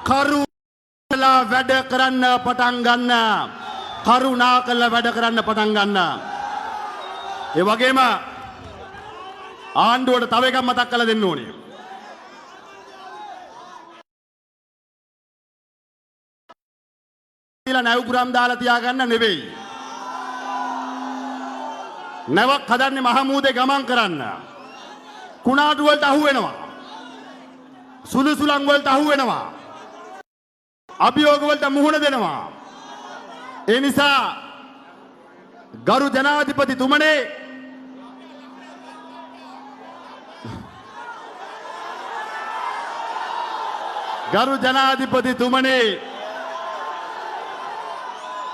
කරුණා වැඩ කරන්න පටන් ගන්න. කරුණාකරලා වැඩ කරන්න පටන් ගන්න. ඒ වගේම ආණ්ඩුවට තව එකක් මතක් කරලා දෙන්න ඕනේ. කියලා නැවුගුරම් දාලා තියාගන්න නෙවෙයි. නැවක් හදන්නේ මහමූදේ ගමන් කරන්න. කුණාටු වලට අහු වෙනවා. සුළු සුළං වලට අහු වෙනවා. අභියෝග වලට මුහුණ දෙනවා. ඒ නිසා ගරු ජනාධිපතිතුමනේ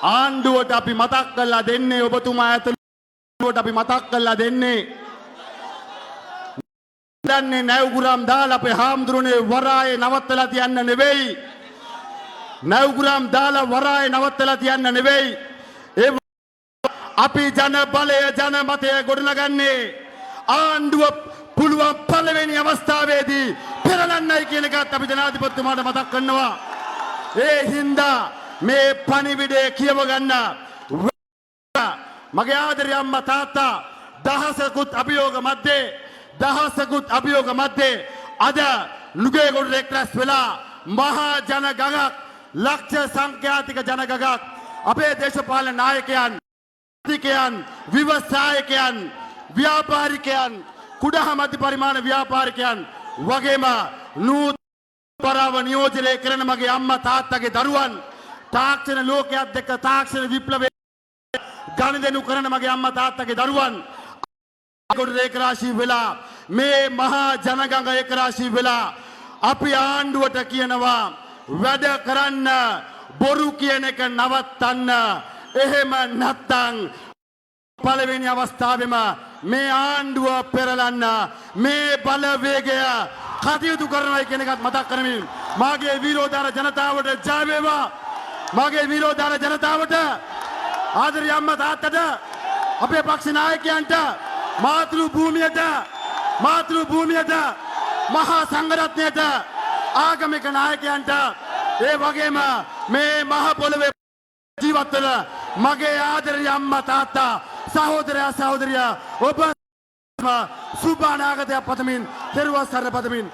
ආණ්ඩුවට අපි මතක් කරලා දෙන්නේ, ඔබතුමා ඇතුළට අපි මතක් කරලා දෙන්නේ දන්නේ නැවුගුරම් දාලා අපේ හාමුදුරනේ වරායේ නවත්තලා තියන්න නෙවෙයි. නැවුගුරම් දාලා වරායේ නවත්තලා තියන්න නෙවෙයි. ඒ අපි ජන බලය ජන මතය ගොඩනගන්නේ ආණ්ඩුව පුළුවන් පළවෙනි අවස්ථාවේදී පෙරලන්නයි කියන එකත් අපි ජනාධිපතිතුමාට මතක් කරනවා. ඒ හින්දා මේ පණිවිඩය කියව ගන්න. මගේ ආදරේ අම්මා තාත්තා දහසකුත් අභියෝග මැද්දේ අද නුගේගොඩ එක්රැස් වෙලා මහා ජන ගඟක් ලක්ෂ සංඛ්‍යාතික ජන ගඟක් අපේ දේශපාලන නායකයන් ව්‍යවසායකයන් ව්‍යාපාරිකයන් කුඩා මධ්‍ය පරිමාණ ව්‍යාපාරිකයන් වගේම නූතන පරාව නියෝජනය කරන මගේ අම්මා තාත්තගේ දරුවන් තාක්ෂණ ලෝකයක් එක්ක තාක්ෂණ විප්ලවය ගනුදෙනු කරන මගේ අම්මා තාත්තගේ දරුවන් කොට ඒකරාශී වෙලා මේ මහා ජනගංග ඒකරාශී වෙලා අපි ආණ්ඩුවට කියනවා වැඩ කරන්න බොරු කියන එක නවත්තන්න එහෙම නැත්තම් පළවෙනි අවස්ථාවෙම මේ ආණ්ඩුව පෙරලන්න මේ බලවේගය කටයුතු කරනවා කියන එකත් මතක් කරමින් මාගේ විරෝධාර ජනතාවට ජය වේවා මාගේ විරෝධාර ජනතාවට ආදරේ අම්මා තාත්තට අපේ පක්ෂ නායකයන්ට මාතෘ භූමියට මහා සංඝරත්නයට ආගමික නායකයන්ට ඒ වගේම මේ මහ පොළවේ ජීවත් වෙන මගේ ආදරේ අම්මා තාත්තා සහෝදරයා සහෝදරියා ඔබ සුබ අනාගතයක් පතමින් තෙරුවන් සරණ පතමින්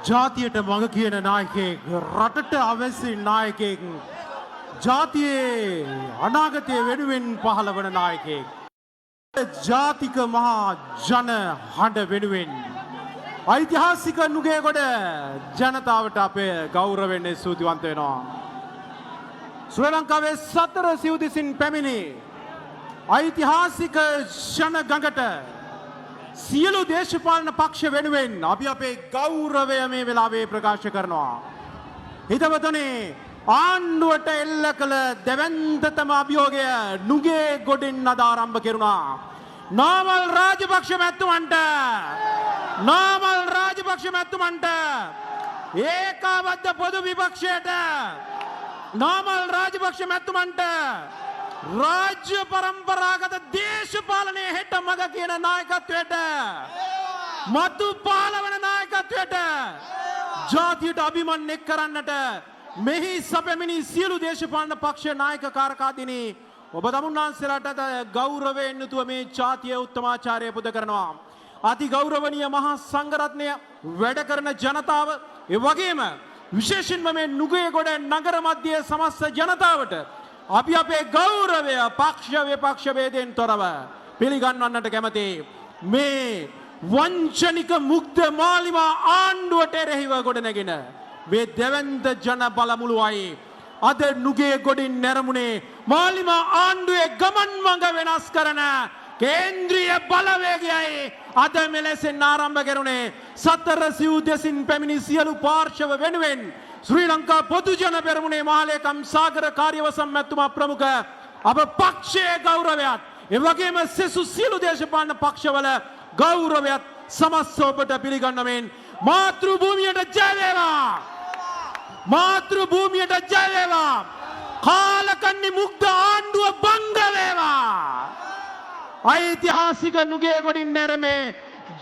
ජාතියට මඟ කියන නායකයෙක් රටට අවැසි නායකයෙක් ජාතියේ අනාගතය වෙනුවෙන් පහළ වන නායකයෙක් ජාතික මහා ජන හඬ වෙනුවෙන් ඓතිහාසික නුගේගොඩ ජනතාවට අපේ ගෞරවයෙන් ස්තුතිවන්ත වෙනවා ශ්‍රී ලංකාවේ සතර සිව්දිසින් පැමිණි ඓතිහාසික ජන ගඟට සියලු දේශපාලන පක්ෂ වෙනුවෙන් අපි අපේ ගෞරවය මේ වෙලාවේ ප්‍රකාශ කරනවා. හිතවතුනි ආණ්ඩුවට එල්ල කළ දෙවැන්තතම අභියෝගය නුගේ ගොඩින් අද ආරම්භ කෙරුණා. නාමල් රාජපක්ෂ මැතිතුමන්ට ඒකාබද්ධ පොදු විපක්ෂයට නාමල් රාජපක්ෂ මැතිතුමන්ට රාජ්‍ය පරම්පරාගත දේශපාලනය හෙට මග කියන නායකත්වයට මතු පාලවන නායකත්වයට ජාතියට අභිමන් එක් කරන්නට මෙහි සැපැමිණි සියලු දේශපාලන පක්ෂ නායක කාරකාදීනි ඔබ තමුන්නාන්සේලාට ගෞරවයෙන් යුතුව මේ ජාතිය උත්තමාචාරය පුද කරනවා. අති ගෞරවනීය මහා සංඝරත්නය වැඩ කරන ජනතාව ඒ වගේම විශේෂයෙන්ම මේ නුගේගොඩ නගර මැදයේ සමස්ත ජනතාවට අපි අපේ ගෞරවය පක්ෂ විපක්ෂ ભેදයෙන් තොරව පිළිගන්වන්නට කැමැති මේ වංචනික මුක්ත මාලිමා ආණ්ඩුවට එරෙහිව ගොඩනැගෙන මේ දෙවන්ත ජන බලමුළුවයි අද නුගේගොඩින් නැරමුණේ මාලිමා ආණ්ඩුවේ ගමන් මඟ වෙනස් කරන කේන්ද්‍රීය බලවේගයයි අද මෙලෙසින් ආරම්භ කෙරුණේ සතර සිව්දෙසින් පැමිණි සියලු පාර්ශව වෙනුවෙන් ශ්‍රී ලංකා පොදු ජන පෙරමුණේ මහලේකම් සාගර කාර්යවසම් මැතිතුමා ප්‍රමුඛ අප පක්ෂයේ ගෞරවයත් එවැගේම සෙසු සියලු දේශපාලන පක්ෂවල ගෞරවයත් සමස්ත ඔබට පිළිගන්නමින් මාතෘ භූමියට ජය වේවා කාලකන්ණි මුක්ත ආණ්ඩුව භංග වේවා ඓතිහාසික නුගේගොඩින් නැරමේ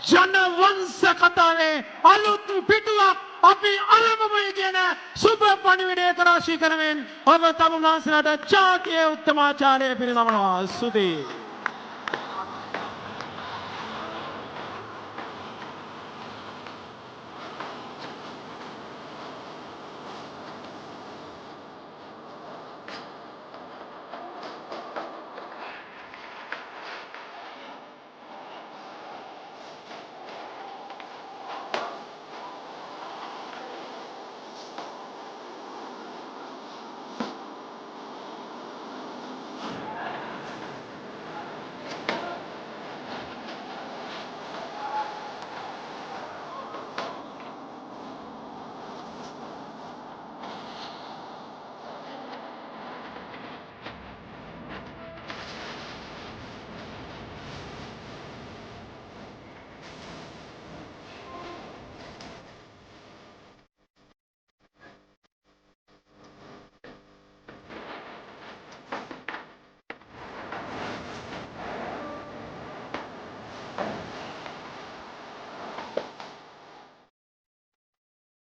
ජන වංශ කතාවේ අලුත් පිටුවක් අපි අලමුයි කියන සුබ පණිවිඩය කරාශී කරමින් ඔබ තමුන්නාන්සේලාට ජාතිය උත්තමාචාරය පිරිනමනවා ස්තුතියි.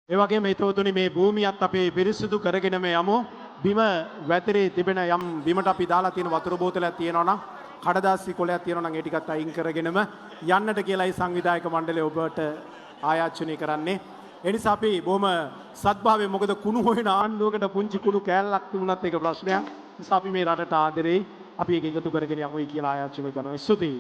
ඒ වගේම හිතවතුනි මේ භූමියත් අපි පිරිසිදු කරගෙනම යමු. බිම වැතිරී තිබෙන යම් බිමට අපි දාලා තියෙන වතුර බෝතලයක් තියෙනවා නම් කඩදාසි කොලයක් තියෙනවා නම් ඒ ටිකත් අයින් කරගෙනම යන්නට කියලායි සංවිධායක මණ්ඩලය ඔබට ආයාචනය කරන්නේ. ඒ නිසා අපි බොහොම සත්භාවයෙන් මොකද කුණු හොයන ආණ්ඩුවකට පුංචි කුණු කෑල්ලක් තිබුණත් ඒක ප්‍රශ්නයක්. නිසා අපි මේ රටට ආදරෙයි අපි ඒක එකතු කරගෙන යමුයි කියලා ආයාචනය කරනවා. ස්තුතියි.